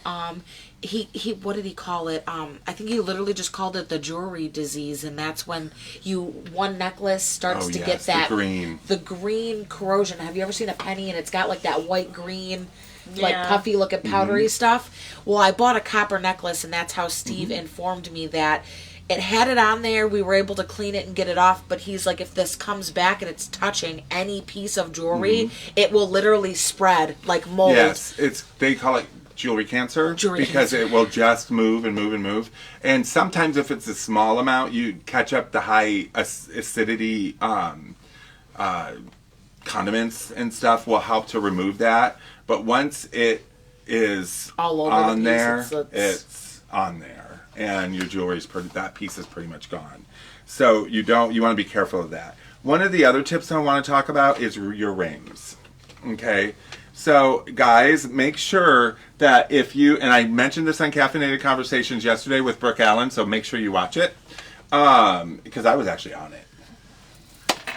He what did he call it? I think he literally just called it the jewelry disease, and that's when one necklace starts to get that the green corrosion. Have you ever seen a penny and it's got like that white green, like puffy looking powdery stuff? Well, I bought a copper necklace, and that's how Steve informed me that it had it on there. We were able to clean it and get it off, but he's like, if this comes back and it's touching any piece of jewelry, it will literally spread like mold. Yes, they call it jewelry cancer because it will just move and move and move. And sometimes if it's a small amount, you catch up the high acidity condiments and stuff will help to remove that. But once it is all over on the there, piece, it's on there. And your jewelry's that piece is pretty much gone. So you want to be careful of that. One of the other tips I want to talk about is your rings. Okay, so guys, make sure that if you, and I mentioned this on Caffeinated Conversations yesterday with Brooke Allen, so make sure you watch it, because I was actually on it.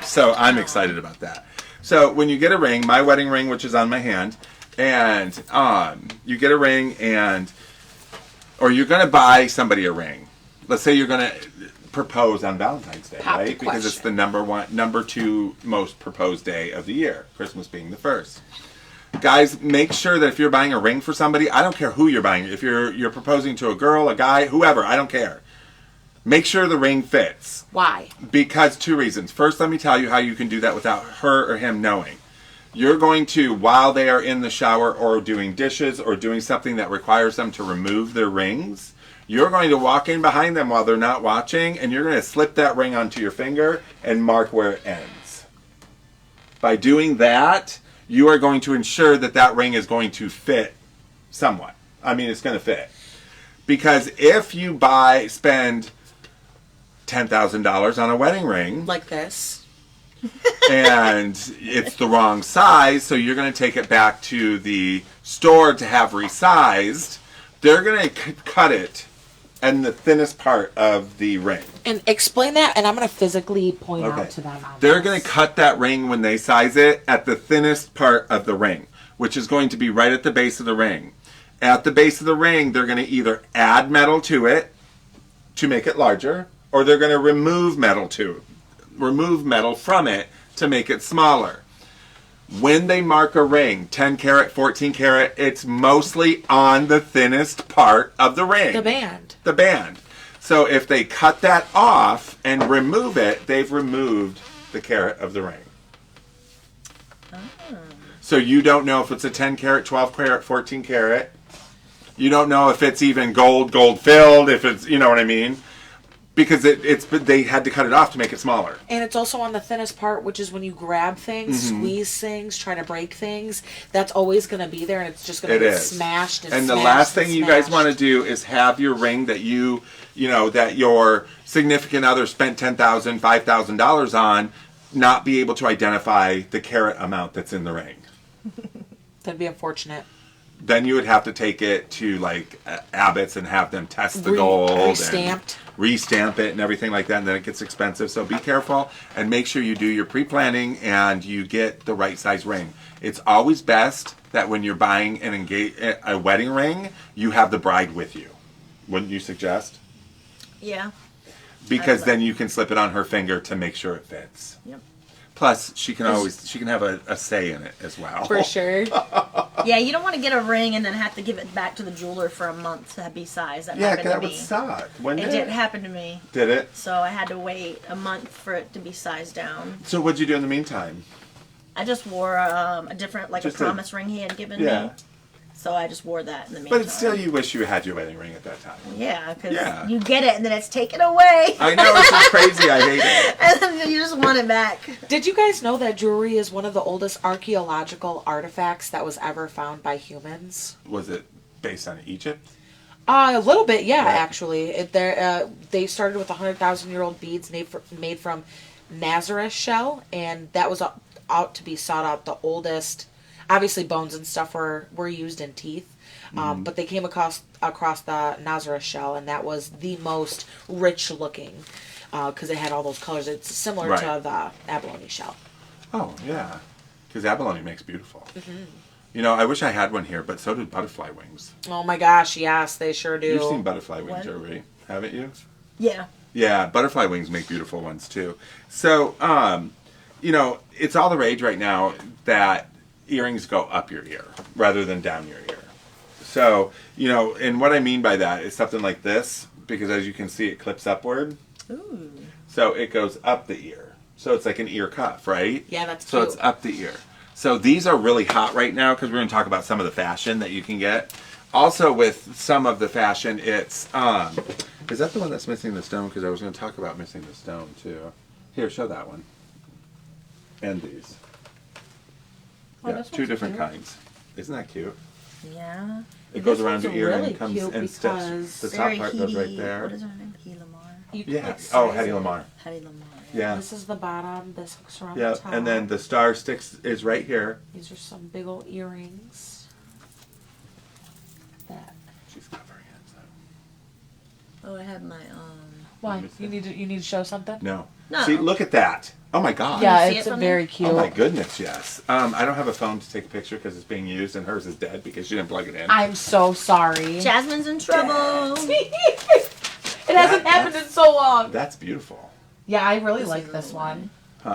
So I'm excited about that. So when you get a ring, my wedding ring, which is on my hand, and you get a ring, or you're going to buy somebody a ring. Let's say you're going to propose on Valentine's Day, right? Because it's the number 2 most proposed day of the year, Christmas being the first. Guys, make sure that if you're buying a ring for somebody, I don't care who you're buying. If you're proposing to a girl, a guy, whoever, I don't care. Make sure the ring fits. Why? Because 2 reasons. First, let me tell you how you can do that without her or him knowing. You're going to, while they are in the shower or doing dishes or doing something that requires them to remove their rings, you're going to walk in behind them while they're not watching, and you're going to slip that ring onto your finger and mark where it ends. By doing that, you are going to ensure that that ring is going to fit somewhat. I mean, it's going to fit. Because if you spend $10,000 on a wedding ring, like this, and it's the wrong size, so you're going to take it back to the store to have resized, they're going to cut it and the thinnest part of the ring. And explain that, and I'm going to physically point Okay. out to them. On They're this. going to cut that ring when they size it at the thinnest part of the ring, which is going to be right at the base of the ring. At the base of the ring, they're going to either add metal to it to make it larger, or they're going to remove metal from it to make it smaller. When they mark a ring, 10 karat, 14 karat, it's mostly on the thinnest part of the ring. The band. The band. So if they cut that off and remove it, they've removed the carat of the ring. So you don't know if it's a 10 karat, 12 karat, 14 karat. You don't know if it's even gold filled, if it's, you know what I mean? Because they had to cut it off to make it smaller. And it's also on the thinnest part, which is when you grab things, squeeze things, try to break things. That's always going to be there, and it's just going to get smashed and And smashed the last thing and you guys smashed. want to do is have your ring that that your significant other spent $10,000, $5,000 on, not be able to identify the carat amount that's in the ring. That'd be unfortunate. Then you would have to take it to like Abbott's and have them test the gold Re-stamped. and restamp it and everything like that, and then it gets expensive. So be careful and make sure you do your pre-planning and you get the right size ring. It's always best that when you're buying a wedding ring, you have the bride with you. Wouldn't you suggest? Yeah. Because then you can slip it on her finger to make sure it fits. Yep. Plus, she can have a say in it as well. For sure. Yeah, you don't want to get a ring and then have to give it back to the jeweler for a month to be sized. That Yeah, happened to that me. would suck. Wouldn't It did happen to me. Did it? So I had to wait a month for it to be sized down. So what'd you do in the meantime? I just wore a different, like Just a promise ring he had given Yeah. me. So I just wore that in the meantime. But it's still, you wish you had your wedding ring at that time. Yeah, because Yeah. you get it and then it's taken away. I know, it's just crazy. I hate it. And then you just want it back. Did you guys know that jewelry is one of the oldest archaeological artifacts that was ever found by humans? Was it based on Egypt? A little bit, yeah, Right. actually. They started with 100,000-year-old beads made from Nazareth shell, and that was out to be sought out the oldest. Obviously, bones and stuff were used in teeth, but they came across the Nazareth shell, and that was the most rich looking because it had all those colors. It's similar to the abalone shell. Oh, yeah. Because abalone makes beautiful. You know, I wish I had one here, but so did butterfly wings. Oh my gosh, yes, they sure do. You've seen butterfly wing What? jewelry, haven't you? Yeah. Yeah, butterfly wings make beautiful ones too. So, you know, it's all the rage right now that earrings go up your ear rather than down your ear. So, you know, and what I mean by that is something like this, because as you can see, it clips upward. Ooh. So it goes up the ear. So it's like an ear cuff, right? Yeah, that's So cute. it's up the ear. So these are really hot right now because we're going to talk about some of the fashion that you can get. Also with some of the fashion, it's, is that the one that's missing the stone? Because I was going to talk about missing the stone too. Here, show that one. And these. Oh, Yeah, this two one's different cute. kinds. Isn't that cute? Yeah. It goes This around your one's ear really and comes cute and sticks. because The top Very part goes right Hedy- there. What is her name? Hedy Lamar. You can, Yeah. like, Oh, size Hedy it. Lamar. Hedy Lamar. Yeah. This is the bottom. This hooks around Yeah. the top. And then the star sticks is right here. These are some big old earrings. That. She's covering it. So. Oh, I have my Why? Let me see. You need to show something? No. No. See, look at that. Oh my God. Yeah, see it's it from very there? cute. Oh my goodness, yes. I don't have a phone to take a picture because it's being used, and hers is dead because she didn't plug it in. I'm so sorry. Jasmine's in trouble. It hasn't happened in so long. That's beautiful. Yeah, I really This like is this a one.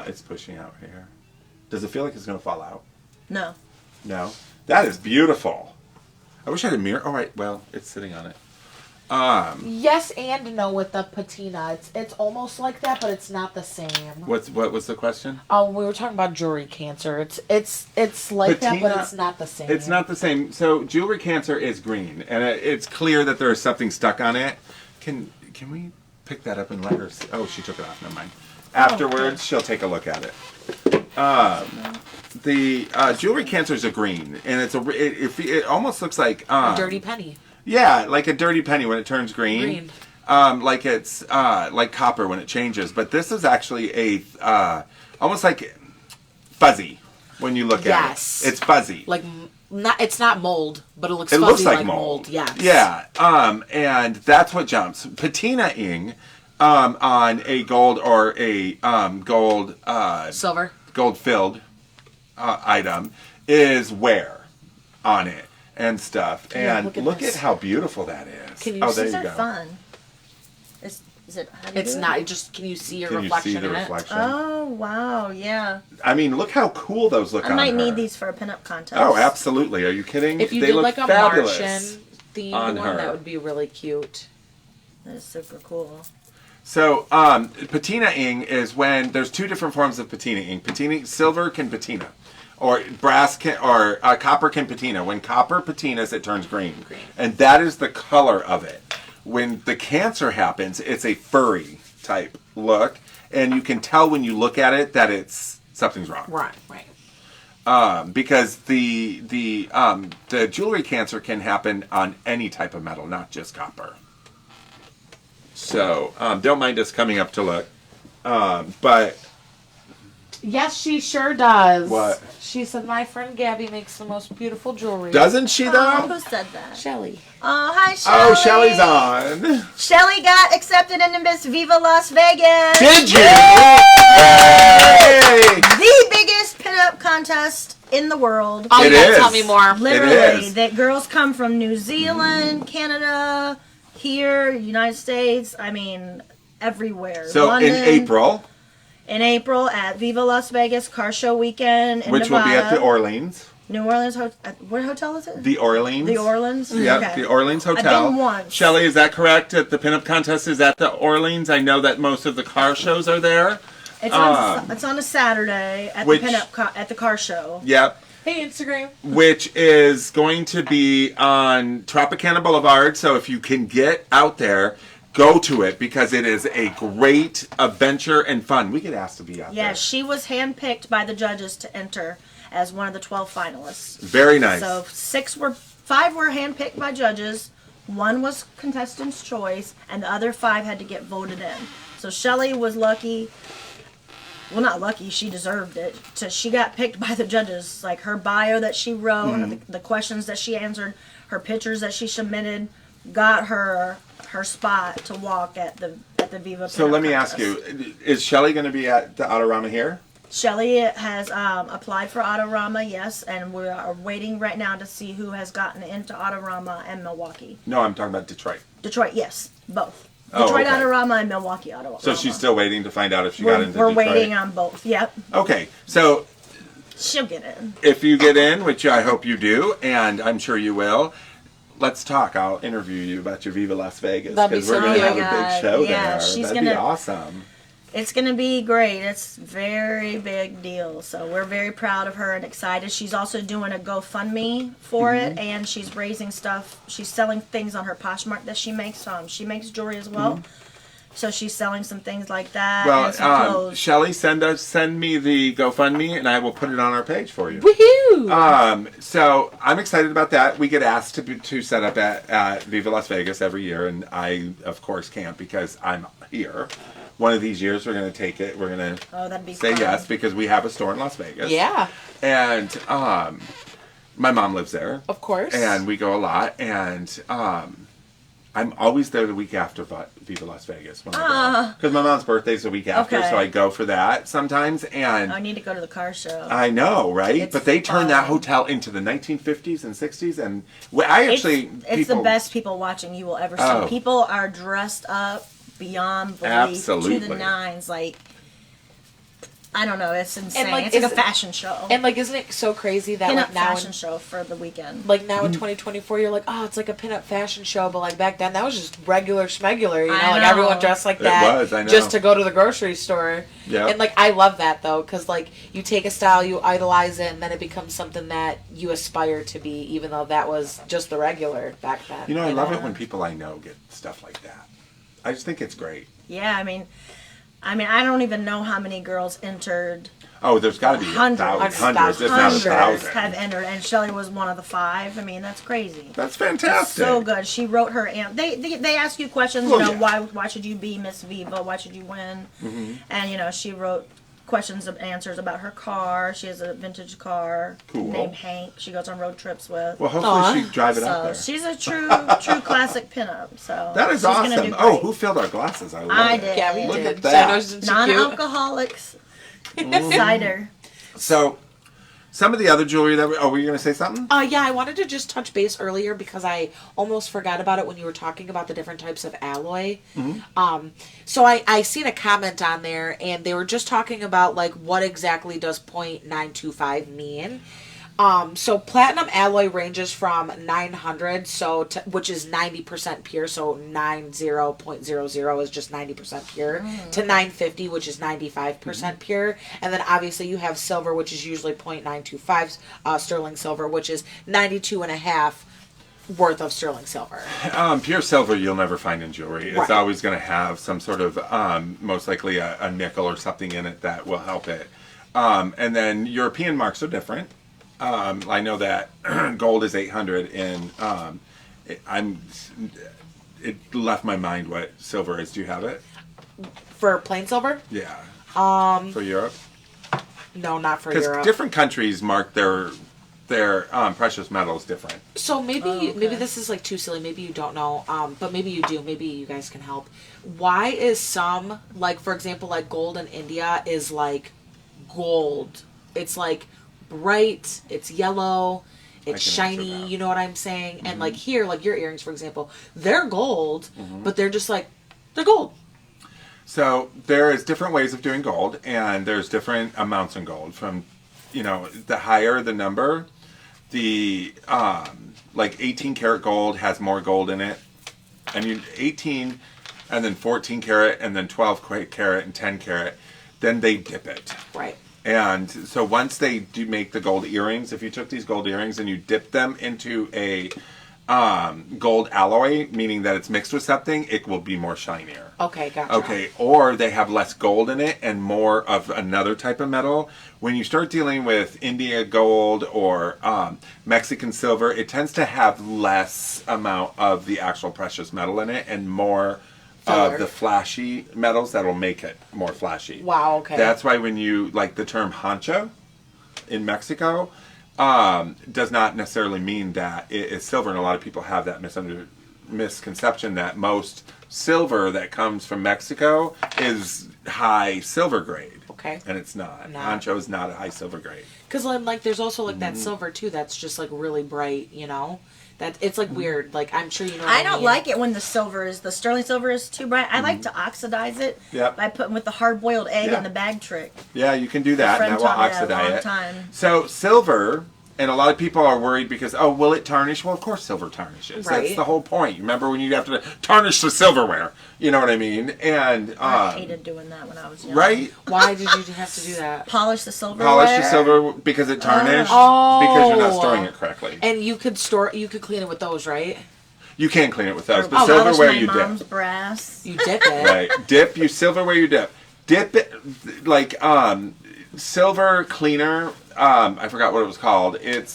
It's pushing out here. Does it feel like it's going to fall out? No. No. That is beautiful. I wish I had a mirror. All right, well, it's sitting on it. Yes and no with the patina. It's almost like that, but it's not the same. What was the question? Oh, we were talking about jewelry cancer. It's like that, Patina- but it's not the same. It's not the same. So jewelry cancer is green, and it's clear that there is something stuck on it. Can we pick that up and let her see? Oh, she took it off. Never mind. Afterwards, she'll take a look at it. The jewelry cancer is a green, and it almost looks like a dirty penny. Yeah, like a dirty penny when it turns green. Green. Like it's like copper when it changes. But this is actually a almost like fuzzy. when you look Yes. at it. It's fuzzy. Like, it's not mold, but it looks It fuzzy looks like mold. Yes. Yeah. And that's what jumps. Patinaing on a gold or a gold Silver. gold filled item is wear on it and stuff. Yeah, And look at how beautiful that is. Can you oh, see there you These go. are fun. Is it? How do you It's do not. It? Just can you see your Can you reflection see the in reflection? Oh wow, yeah. I mean, look how cool those look I on might her. need these for a pinup contest. Oh, absolutely. Are you kidding? it? If you they did look like a fabulous. Martian themed on one, her. that would be really cute. That is super cool. So, patinaing is when there's two different forms of patinaing. Silver can patina, or brass can, or copper can patina. When copper patinas, it turns green, and that is the color of it. When the cancer happens, it's a furry type look, and you can tell when you look at it that something's wrong. Right. Because the jewelry cancer can happen on any type of metal, not just copper. So, don't mind us coming up to look. But... Yes, she sure does. What? She said my friend Gabby makes the most beautiful jewelry. Doesn't she, Oh, though? who said that? Shelly. Oh, hi, Shelly. Oh, Shelly's on. Shelly got accepted into Miss Viva Las Vegas. Did you? Yay! The biggest pinup contest in the world. Oh, It you gotta is. tell me more. Literally, is. that girls come from New Zealand, Canada, here, United States. I mean, everywhere. So, London, in April, at Viva Las Vegas Car Show Weekend in which will Nevada. be at the Orleans. New Orleans. What hotel is it? The Orleans. The Orleans? Yep, Okay. the Orleans Hotel. I've been once. Shelly, is that correct? That the pinup contest is at the Orleans? I know that most of the car shows are there. It's on a Saturday at which- at the car show. Yep. Hey, Instagram. Which is going to be on Tropicana Boulevard. So if you can get out there, go to it because it is a great adventure and fun. We get asked to be out Yeah, there. she was handpicked by the judges to enter as one of the 12 finalists. Very nice. So 5 were handpicked by judges, 1 was contestant's choice, and the other 5 had to get voted in. So Shelly was lucky. Well, not lucky, she deserved it. She got picked by the judges. Like her bio that she wrote, the questions that she answered, her pictures that she submitted, got her spot to walk at the Viva. So Pinup let me contest. ask you, is Shelly going to be at the Autorama here? Shelly has applied for Autorama, yes, and we are waiting right now to see who has gotten into Autorama and Milwaukee. No, I'm talking about Detroit. Detroit, yes, both. Oh, Detroit okay. Autorama and Milwaukee Autorama. So she's still waiting to find out if she got into We're Detroit. waiting on both. Yep, Okay, so she'll get in. if you get in, which I hope you do, and I'm sure you will, let's talk. I'll interview you about your Viva Las Vegas That'd be because we're so going to cute. have a God. big show Yeah, there. she's That'd be gonna- awesome. It's going to be great. It's very big deal. So we're very proud of her and excited. She's also doing a GoFundMe for Mm-hmm. it, and she's raising stuff. She's selling things on her Poshmark that she makes. She makes jewelry as well. So she's selling some things like that and some Well, clothes. Shelly, send me the GoFundMe, and I will put it on our page for you. Woohoo! So I'm excited about that. We get asked to set up at Viva Las Vegas every year, and I, of course, can't because I'm here. One of these years, we're going to take it. We're going to that'd be say fun. yes because we have a store in Las Vegas. Yeah, And my mom lives there. of course. And we go a lot. And I'm always there the week after Viva Las Vegas. Because my mom's birthday's the week after, Okay. so I go for that sometimes. And I need to go to the car show. I know, right? It's But they turned that fun. hotel into the 1950s and 60s. And I actually... It's the best people watching you will ever see. Oh. People are dressed up beyond belief to Absolutely. the nines. Like, I don't know. It's insane. like, it's like a is it- fashion show. And like, isn't it so crazy that Pinup like now, fashion show for the weekend. like now in 2024, you're like, oh, it's like a pinup fashion show, but like back then, that was just regular schmegular. You know, I like know. everyone dressed like It that was, I know. just to go to the grocery store. Yeah. And like, I love that though, because like you take a style, you idolize it, and then it becomes something that you aspire to be, even though that was just the regular back then. You know, I love it when people I know get stuff like that. I just think it's great. Yeah, I mean, I don't even know how many girls entered. Oh, there's got to be Hundreds. hundreds, if not Hundreds 1,000. have entered, and Shelly was one of the 5. I mean, that's crazy. That's fantastic. So good. She wrote her. They ask you questions. Oh, You know, yeah. why should you be Miss Viva? Why should you win? And you know, she wrote questions and answers about her car. She has a vintage car Cool. named Hank. She goes on road trips with. Well, hopefully she drive it out So there. she's a true classic pinup. So That is she's gonna awesome. do Oh, great. who filled our glasses? I love I it. did. Yeah, we Look did. at that. So I know she's cute. Non-alcoholics cider. So, some of the other jewelry that were you going to say something? Yeah, I wanted to just touch base earlier because I almost forgot about it when you were talking about the different types of alloy. So I seen a comment on there, and they were just talking about like what exactly does .925 mean. So platinum alloy ranges from 900, which is 90% pure, so 90.00 is just 90% pure, to 950, which is 95% pure, and then obviously you have silver, which is usually .925 sterling silver, which is 92.5 worth of sterling silver. Pure silver you'll never find in jewelry. It's Right. always going to have some sort of, most likely a nickel or something in it that will help it. And then European marks are different. I know that gold is 800, and it left my mind what silver is. Do you have it? For plain silver? Yeah. For Europe, No, not for because Europe. different countries mark their precious metals different. So maybe okay. maybe this is like too silly. Maybe you don't know, but maybe you do. Maybe you guys can help. Why is some, like for example, like gold in India is like gold? It's like bright. It's yellow. It's can answer shiny. that. You know what I'm saying? And like here, like your earrings, for example, they're gold, but they're just like they're gold. So there is different ways of doing gold, and there's different amounts in gold. From, the higher the number, the like 18 karat gold has more gold in it, and 18, and then 14 karat, and then 12 karat, and 10 karat. Then they dip it. Right. And so once they do make the gold earrings, if you took these gold earrings and you dip them into a gold alloy, meaning that it's mixed with something, it will be more shinier. Okay, gotcha. Okay, or they have less gold in it and more of another type of metal. When you start dealing with India gold or Mexican silver, it tends to have less amount of the actual precious metal in it and more Filler. of the flashy metals that will make it more flashy. Wow, okay. That's why when you, like the term honcho in Mexico, does not necessarily mean that it is silver, and a lot of people have that misconception that most silver that comes from Mexico is high silver grade. Okay. And it's not. Not. Honcho is not a high silver grade. Because like there's also like that silver too that's just like really bright, that it's like weird. Like I'm sure you know what I don't mean. like it when the sterling silver is too bright. I like to oxidize it Yep. by putting with the hard boiled egg Yeah. and the bag trick. Yeah, you can do that, and friend that will taught me that a oxidize long it. time. So silver, and a lot of people are worried because, will it tarnish? Well, of course silver tarnishes. Right. That's the whole point. Remember when you have to tarnish the silverware? You know what I mean? And I hated doing that when I was young. right? Why did you have to do that? Polish the silverware. Polish the silver because it tarnished Oh. because you're not storing it correctly. And you could clean it with those, right? You can clean it with those, Or but polish silverware my you mom's dip. brass. You dip it. Right. Dip, you silverware you dip. Dip it like silver cleaner. I forgot what it was called. It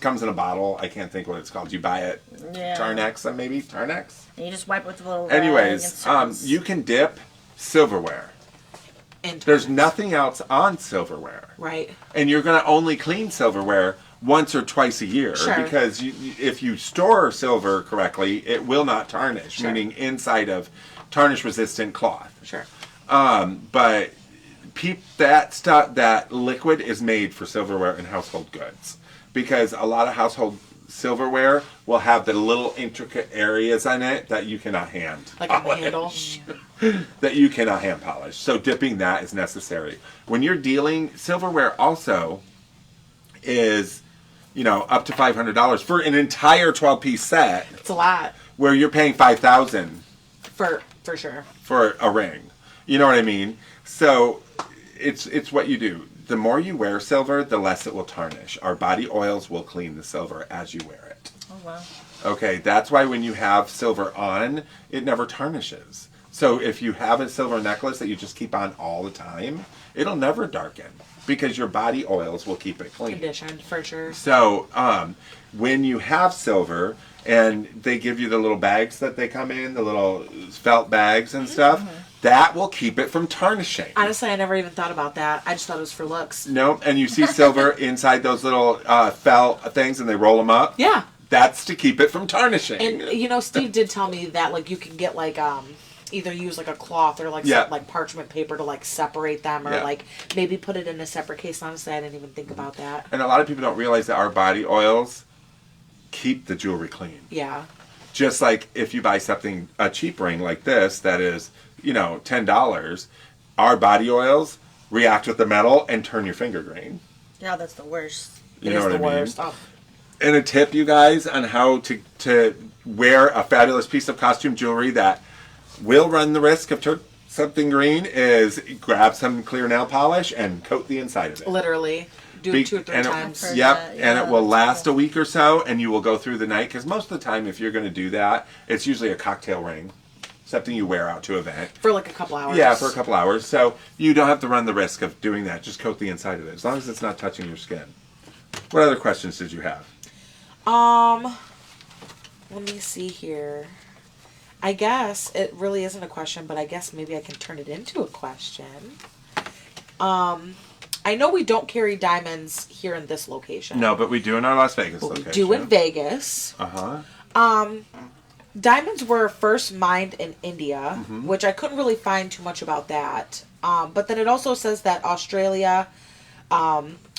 comes in a bottle. I can't think what it's called. You buy it. Yeah. Tarnex, maybe Tarnex. And you just wipe it with a little rag Anyways, and circles. you can dip silverware. And There's nothing else on silverware, right. and you're going to only clean silverware once or twice a year Sure. because if you store silver correctly, it will not tarnish, Sure. meaning inside of tarnish-resistant cloth. Sure. But that liquid is made for silverware and household goods because a lot of household silverware will have the little intricate areas in it that you cannot hand Like a handle. that you cannot hand polish. So dipping that is necessary. When you're dealing, silverware also is, up to $500 for an entire 12-piece set It's a lot where you're paying $5,000 for sure. for a ring. You know what I mean? So it's what you do. The more you wear silver, the less it will tarnish. Our body oils will clean the silver as you wear it. Oh, wow. Okay, that's why when you have silver on, it never tarnishes. So if you have a silver necklace that you just keep on all the time, it'll never darken because your body oils will keep it clean. Conditioned for sure. So when you have silver and they give you the little bags that they come in, the little felt bags and stuff, that will keep it from tarnishing. Honestly, I never even thought about that. I just thought it was for looks. No, and you see silver inside those little felt things, and they roll them up. Yeah. That's to keep it from tarnishing. And you know, Steve did tell me that like you can get like either use like a cloth or like Yeah. some, like parchment paper to like separate them, or Yeah. like maybe put it in a separate case. Honestly, I didn't even think about that. And a lot of people don't realize that our body oils keep the jewelry clean. Yeah. Just like if you buy something, a cheap ring like this that is, you know, $10, our body oils react with the metal and turn your finger green. Yeah, that's the worst. You It know is what the I mean? worst. Oh. And a tip, you guys, on how to wear a fabulous piece of costume jewelry that will run the risk of something green is grab some clear nail polish and coat the inside of it. Literally. Do it 2 or 3 and times. I've heard Yep, that, and yeah, it will that's last cool. a week or so, and you will go through the night. Because most of the time, if you're going to do that, it's usually a cocktail ring, something you wear out to an event. For like a couple hours. Yeah, for a couple hours. So you don't have to run the risk of doing that. Just coat the inside of it, as long as it's not touching your skin. What other questions did you have? Let me see here. I guess it really isn't a question, but I guess maybe I can turn it into a question. I know we don't carry diamonds here in this location. No, but we do in our Las Vegas But we location. do in Vegas. Uh-huh. Diamonds were first mined in India, Mm-hmm. which I couldn't really find too much about that. But then it also says that Australia,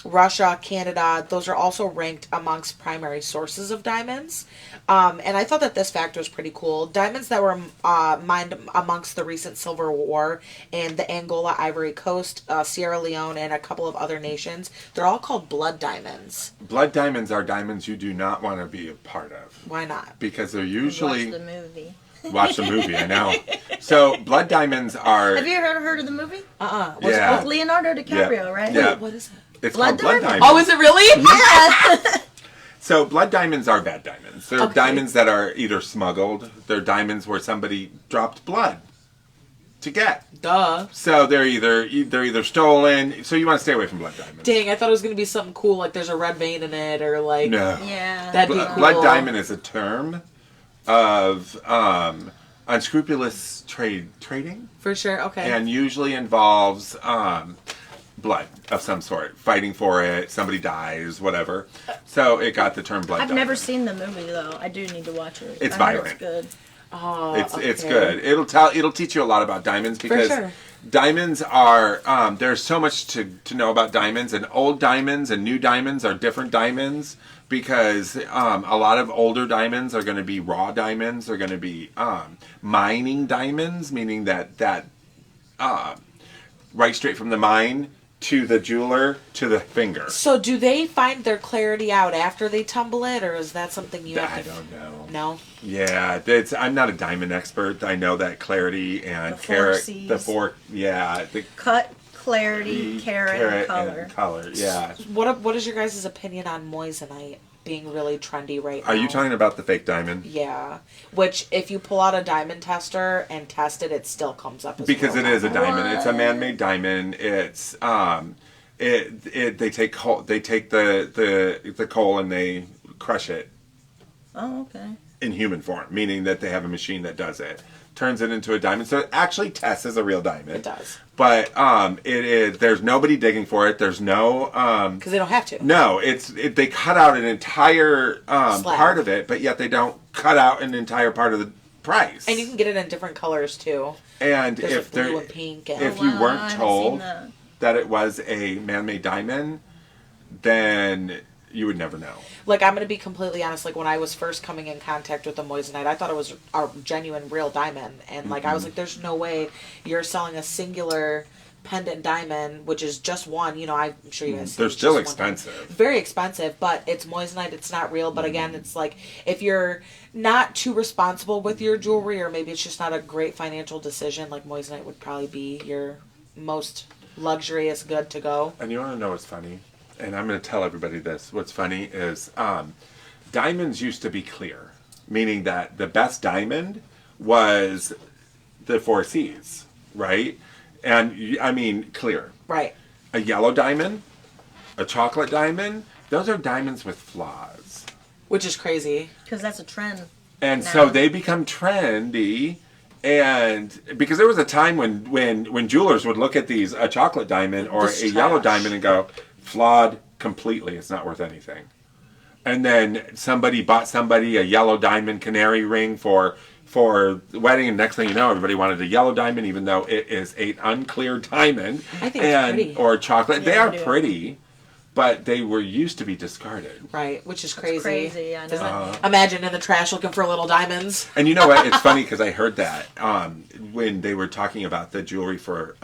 Russia, Canada, those are also ranked amongst primary sources of diamonds. And I thought that this fact was pretty cool. Diamonds that were mined amongst the recent Civil War in the Angola, Ivory Coast, Sierra Leone, and a couple of other nations, they're all called blood diamonds. Blood diamonds are diamonds you do not want to be a part of. Why not? Because they're usually... Watch the movie. Watch the movie, I know. So, blood diamonds are... Have you ever heard of the movie? Yeah. With Leonardo DiCaprio, Yeah. right? Yeah. What is it? It's Blood called blood diamond? diamonds. Oh, is it really? Yeah. So blood diamonds are bad diamonds. They're Okay. diamonds that are either smuggled. They're diamonds where somebody dropped blood to get. Duh. So they're either stolen. So you want to stay away from blood diamonds. Dang, I thought it was going to be something cool, like there's a red vein in it, or like... No. Yeah. That'd be cool. Blood diamond is a term of unscrupulous trading, For sure, okay. and usually involves blood of some sort, fighting for it. Somebody dies, whatever. So it got the term blood. I've diamond. never seen the movie though. I do need to watch it. It's I heard violent. It's good. Oh, It's okay. good. It'll teach you a lot about diamonds because sure. diamonds are there's so much to know about diamonds, and old diamonds and new diamonds are different diamonds because a lot of older diamonds are going to be raw diamonds. They're going to be mining diamonds, meaning that right straight from the mine to the jeweler to the finger. So do they find their clarity out after they tumble it, or is that something you I have to... don't know. No? Yeah, I'm not a diamond expert. I know that clarity and The 4 carat, Cs. the four, yeah, the Cut, clarity, carat, and color. and color, yeah. What is your guys' opinion on moissanite being really trendy right now? Are you talking about the fake diamond? Yeah. Which, if you pull out a diamond tester and test it, it still comes up as Because real it is a diamond. diamond. It's a man-made diamond. It's they take coal, they take the coal and they crush it Oh, okay. in human form, meaning that they have a machine that does it. Turns it into a diamond. So it actually tests as a real diamond. It does. But it is there's nobody digging for it. There's no Because they don't have to. no, they cut out an entire Slab. part of it, but yet they don't cut out an entire part of the price. And you can get it in different colors, too. And There's if like blue there and pink. And... if Oh, you wow, I weren't haven't told seen that. that it was a man-made diamond, then you would never know. Like, I'm going to be completely honest. Like, when I was first coming in contact with the moissanite, I thought it was a genuine, real diamond. And, like, I was like, there's no way you're selling a singular pendant diamond, which is just one. You know, I'm sure you guys see They're it's still just one diamond. expensive. Very expensive, but it's moissanite. It's not real. But again, it's like, if you're not too responsible with your jewelry, or maybe it's just not a great financial decision, like, moissanite would probably be your most luxurious good to go. And you want to know what's funny? And I'm going to tell everybody this. What's funny is diamonds used to be clear, meaning that the best diamond was the 4 Cs, right? And I mean clear. Right. A yellow diamond, a chocolate diamond, those are diamonds with flaws. Which is crazy. Because that's a trend. And now. so they become trendy, And because there was a time when jewelers would look at a chocolate diamond or This a yellow trash. diamond and go, flawed completely, it's not worth anything. And then somebody bought somebody a yellow diamond canary ring for the wedding, and next thing you know, everybody wanted a yellow diamond, even though it is an unclear diamond. I think it's pretty. Or chocolate. They Yeah, are I do. pretty, but they were used to be discarded. Right, which is crazy. Crazy, I know. Isn't it? Imagine in the trash looking for little diamonds. And you know what? It's funny because I heard that when they were talking about the jewelry for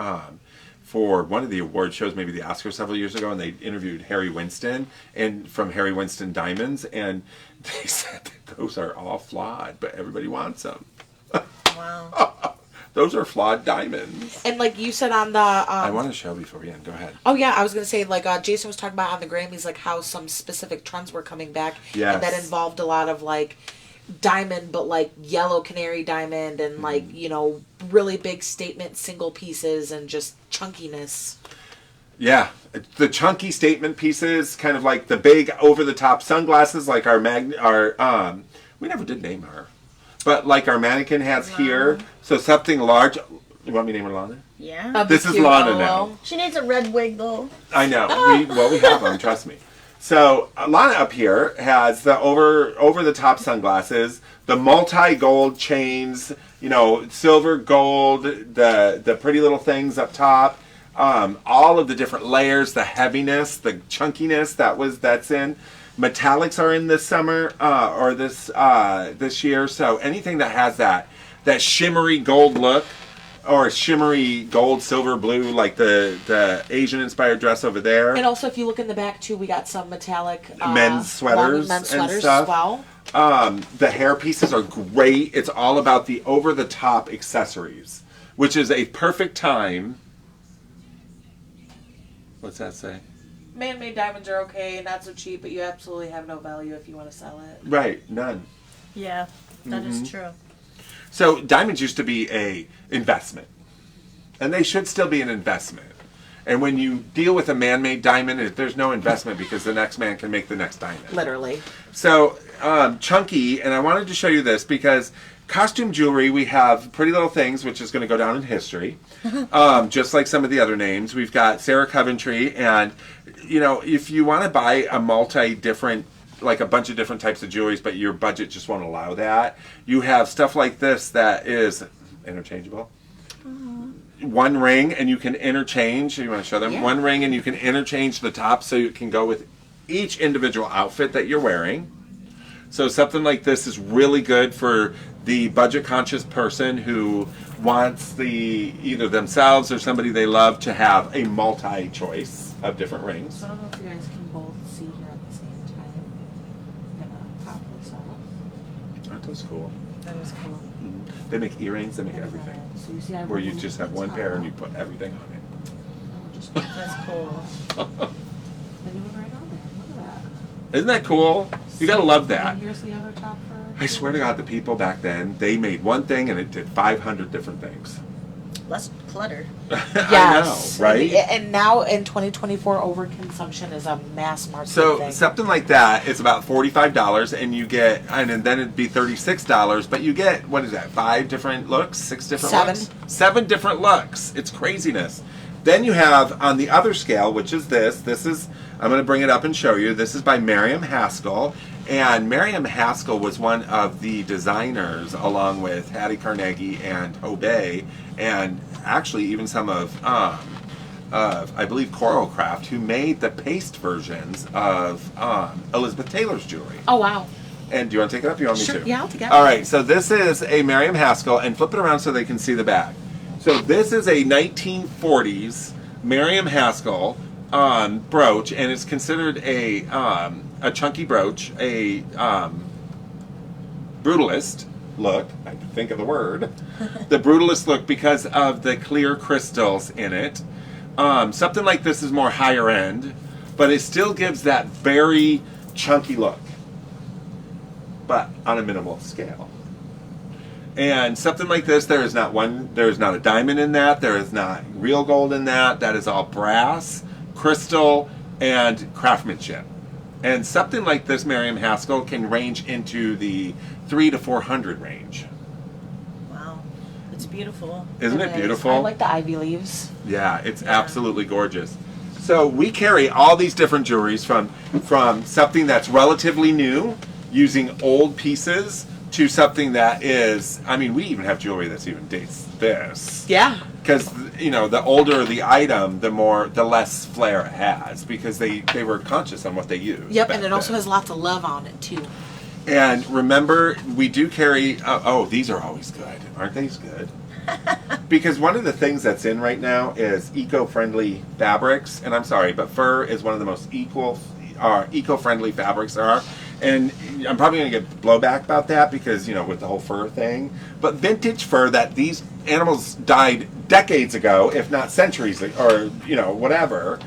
one of the award shows, maybe the Oscars several years ago, and they interviewed Harry Winston and from Harry Winston Diamonds, and they said that those are all flawed, but everybody wants them. Wow. Those are flawed diamonds. And like you said on the I want to show before we end. Go ahead. oh yeah, I was gonna say like Jason was talking about on the Grammys like how some specific trends were coming back, Yes. and that involved a lot of like diamond, but like yellow canary diamond, and like really big statement single pieces and just chunkiness. Yeah, the chunky statement pieces, kind of like the big over-the-top sunglasses, like our we never did name her, but like our mannequin has here. So something large. You want me to name her Lana? Yeah. This is Cute Lana Lolo. now. She needs a red wig though. I know. We have them. Trust me. So Lana up here has the over-the-top sunglasses, the multi-gold chains, silver, gold, the pretty little things up top, all of the different layers, the heaviness, the chunkiness that's in. Metallics are in this summer or this year. So anything that has that shimmery gold look. Or shimmery gold, silver, blue, like the Asian-inspired dress over there. And also, if you look in the back too, we got some metallic Men's sweaters men's and sweaters stuff. as well. The hair pieces are great. It's all about the over-the-top accessories, which is a perfect time. What's that say? Man-made diamonds are okay, not so cheap, but you absolutely have no value if you want to sell it. Right, none. Yeah, that is true. So diamonds used to be a investment, and they should still be an investment. And when you deal with a man-made diamond, there's no investment because the next man can make the next diamond. Literally. So chunky, and I wanted to show you this because costume jewelry, we have Pretty Little Things, which is going to go down in history, just like some of the other names. We've got Sarah Coventry, and if you want to buy like a bunch of different types of jewelries, but your budget just won't allow that. You have stuff like this that is interchangeable. One ring and you can interchange. You want to show them? Yeah. One ring and you can interchange the top so it can go with each individual outfit that you're wearing. So something like this is really good for the budget-conscious person who wants either themselves or somebody they love to have a multi-choice of different rings. So I don't know if you guys can both see here at the same time. I'm gonna pop this off. Aren't those cool? That was cool. They make earrings, they make everything. So you see, I Where you removed just have the one top. pair and you put everything on Just That's cool. the new one right on there. Look at it. Isn't that cool? You gotta love that. And here's the other top for. I swear to God, the people back then, they made one thing and it did 500 different things. Less clutter. Yes. I know, right? And now in 2024, overconsumption is a mass market So thing. something like that is about $45, and you get, and then it'd be $36, but you get, what is that? 5 different looks, 6 different Seven. looks, 7 different looks. It's craziness. Then you have on the other scale, which is this. This is, I'm going to bring it up and show you. This is by Miriam Haskell, and Miriam Haskell was one of the designers, along with Hattie Carnegie and Obey, and actually even some of I believe Coralcraft, who made the paste versions of Elizabeth Taylor's jewelry. Oh wow. And do you want to take it up? You want Sure, me to? yeah, I'll take it up. All right, so this is a Miriam Haskell, and flip it around so they can see the back. So this is a 1940s Miriam Haskell brooch, and it's considered a chunky brooch, a brutalist look. I can think of the word. The brutalist look because of the clear crystals in it. Something like this is more higher end, but it still gives that very chunky look, but on a minimal scale. And something like this, there is not a diamond in that, there is not real gold in that, that is all brass, crystal, and craftsmanship. And something like this Miriam Haskell can range into the 300 to 400 range. Wow. It's beautiful. Isn't it is. beautiful? I like the ivy leaves. Yeah, it's absolutely gorgeous. So we carry all these different jewelries from something that's relatively new, using old pieces, to something that is, I mean, we even have jewelry that's even dates this. Yeah. Because, you know, the older the item, the less flair it has, because they were conscious on what they used. Yep, back and it also then. has lots of love on it too. And remember, we do carry, these are always good. Aren't these good? Because one of the things that's in right now is eco-friendly fabrics. And I'm sorry, but fur is one of the most eco-friendly fabrics there are. And I'm probably going to get blowback about that because, you know, with the whole fur thing. But vintage fur that these animals died decades ago, if not centuries, or, you know, whatever,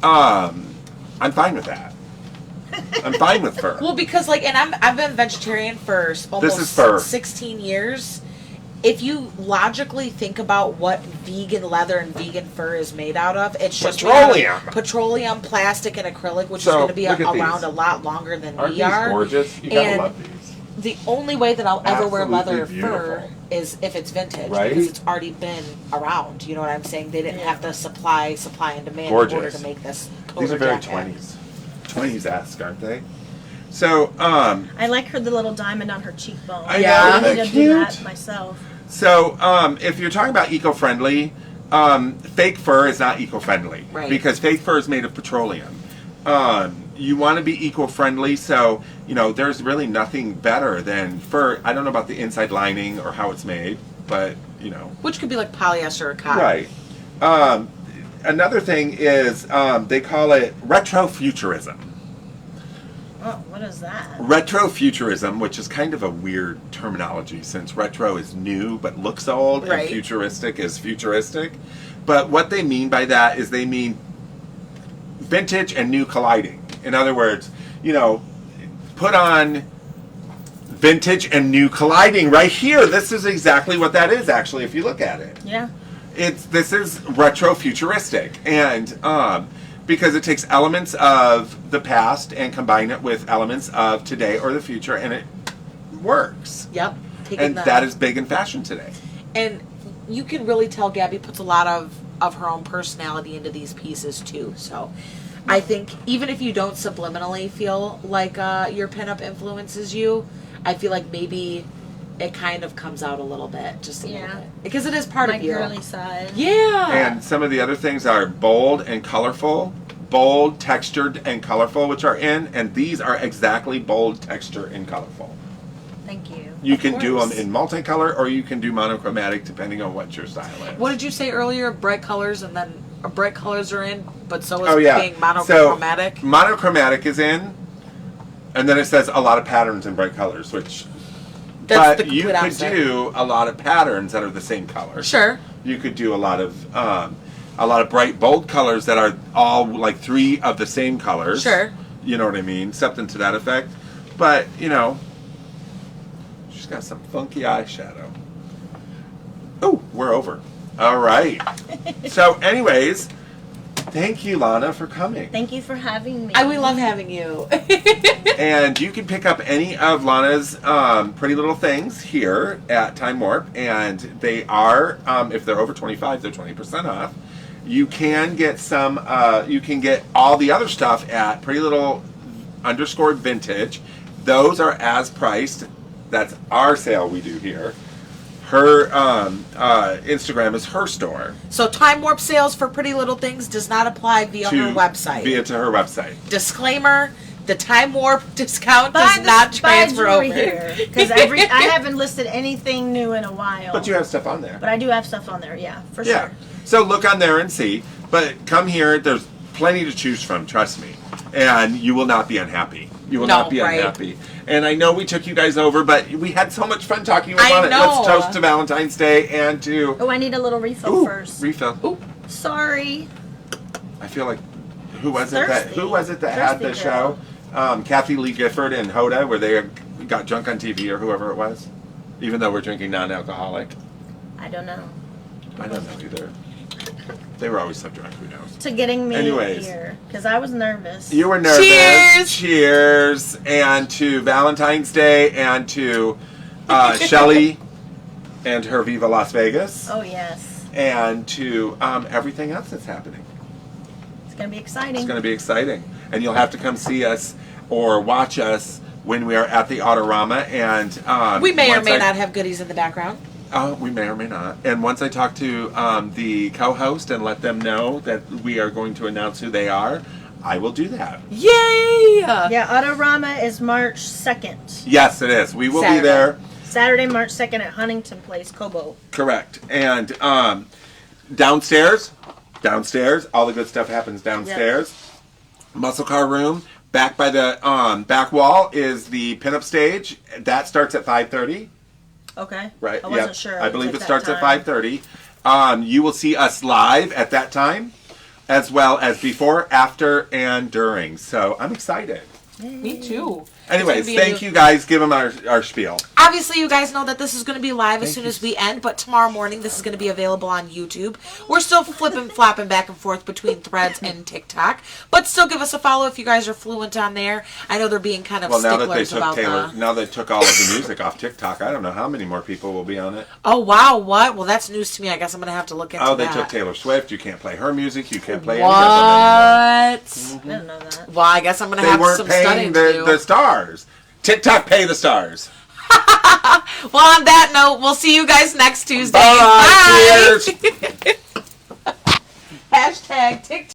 I'm fine with that. I'm fine with fur. Well, because I've been vegetarian for almost This is fur. 16 years. If you logically think about what vegan leather and vegan fur is made out of, it's just petroleum, plastic, and acrylic, which is going to be around a lot longer than Aren't we these are. gorgeous? You gotta And love these. the only way that I'll ever wear Absolutely leather beautiful. fur is if it's vintage, Right? because it's already been around. You know what I'm saying? They didn't have to supply and demand in order Gorgeous. to make this. These are very jacket. 20s-esque, aren't they? So, I like the little diamond on her cheekbone. I know, I isn't need that to do that cute? myself. So, if you're talking about eco-friendly, fake fur is not eco-friendly. Right. Because fake fur is made of petroleum. You want to be eco-friendly, so, you know, there's really nothing better than fur. I don't know about the inside lining or how it's made, but, you know. Which could be like polyester or cotton. Right. Another thing is, they call it retrofuturism. Oh, what is that? Retrofuturism, which is kind of a weird terminology since retro is new but looks old, Right. and futuristic is futuristic. But what they mean by that is they mean vintage and new colliding. In other words, you know, put on vintage and new colliding right here. This is exactly what that is, actually, if you look at it. Yeah. This is retrofuturistic, and because it takes elements of the past and combine it with elements of today or the future, and it works. Yep. And that is big in fashion today. And you can really tell Gabby puts a lot of her own personality into these pieces too. So I think even if you don't subliminally feel like your pinup influences you, I feel like maybe it kind of comes out a little bit, just a little bit, because it is part My of you. girly side. Yeah. And some of the other things are bold and colorful, bold, textured, and colorful, which are in, and these are exactly bold, texture, and colorful. Thank you. You can do them course. in multicolor, or you can do monochromatic, depending on what your style is. What did you say earlier? Bright colors, and then bright colors are in, but so is Oh, yeah. being monochromatic. So, monochromatic is in, and then it says a lot of patterns in bright colors, which... That's but the you complete could opposite. do a lot of patterns that are the same color. Sure. You could do a lot of bright, bold colors that are all like 3 of the same colors. Sure. You know what I mean? Something to that effect. But, you know, she's got some funky eyeshadow. Oh, we're over. All right. So, anyways, thank you, Lana, for coming. Thank you for having me. We love having you. And you can pick up any of Lana's Pretty Little Things here at Time Warp, and they are, if they're over 25, they're 20% off. You can get some, you can get all the other stuff at Pretty Little _ Vintage. Those are as priced. That's our sale we do here. Her Instagram is her store. So Time Warp sales for Pretty Little Things does not apply via her website. To her website. Disclaimer: the Time Warp discount Buy does not transfer over. here because I haven't listed anything new in a while. But you have stuff on there. But I do have stuff on there. Yeah, for Yeah. sure. So look on there and see. But come here. There's plenty to choose from. Trust me. And you will not be unhappy. You will not be unhappy. And I know we took you guys over, but we had so much fun talking about it. Let's toast to Valentine's Day and to... Oh, I need a little refill first. Refill. Ooh. Sorry. I feel like... Who was Thirsty. it that had the Thirsty show? Kathy Lee Gifford and Hoda, where they got drunk on TV or whoever it was? Even though we're drinking non-alcoholic. I don't know. I don't know either. They were always so drunk, who knows? To getting me Anyways. here because I was nervous. You were nervous. Cheers! Cheers! And to Valentine's Day and to Shelly. and her Viva Las Vegas, Oh yes, and to everything else that's happening. it's gonna be exciting. It's going to be exciting. And you'll have to come see us or watch us when we are at the Autorama. And We may or once may not have goodies in the background. we may or may not. And once I talk to the co-host and let them know that we are going to announce who they are, I will do that. Yay! Yeah, Autorama is March 2nd. Yes, it is. We will Saturday. be there. Saturday, March 2nd at Huntington Place, Cobo. Correct. And downstairs, all the good stuff happens downstairs. Muscle car room. Back by the back wall is the pinup stage. That starts at 5:30. Okay. Right. I wasn't Yep. sure. I believe it at that starts at time. 5:30. You will see us live at that time, as well as before, after, and during. So I'm excited. Me too. Anyways, It's gonna be thank you guys. Give them our spiel. Obviously, you guys know that this is going to be live as soon as we end, but tomorrow morning this is going to be available on YouTube. We're still flopping back and forth between Threads and TikTok, but still give us a follow if you guys are fluent on there. I know they're being kind of Well, now that they sticklers took about now they took all of the music off TikTok, I don't know how many more people will be on it. Oh wow, what? Well, that's news to me. I guess I'm going to have to look into Oh, they that. took Taylor Swift. You can't play her music. You can't play any of them anymore. What? I didn't know that. Well, I guess I'm going to They have weren't some paying studying to do. the stars. TikTok pay the stars. Well, on that note, we'll see you guys next Tuesday. Bye. Bye. Cheers. Hashtag TikTok.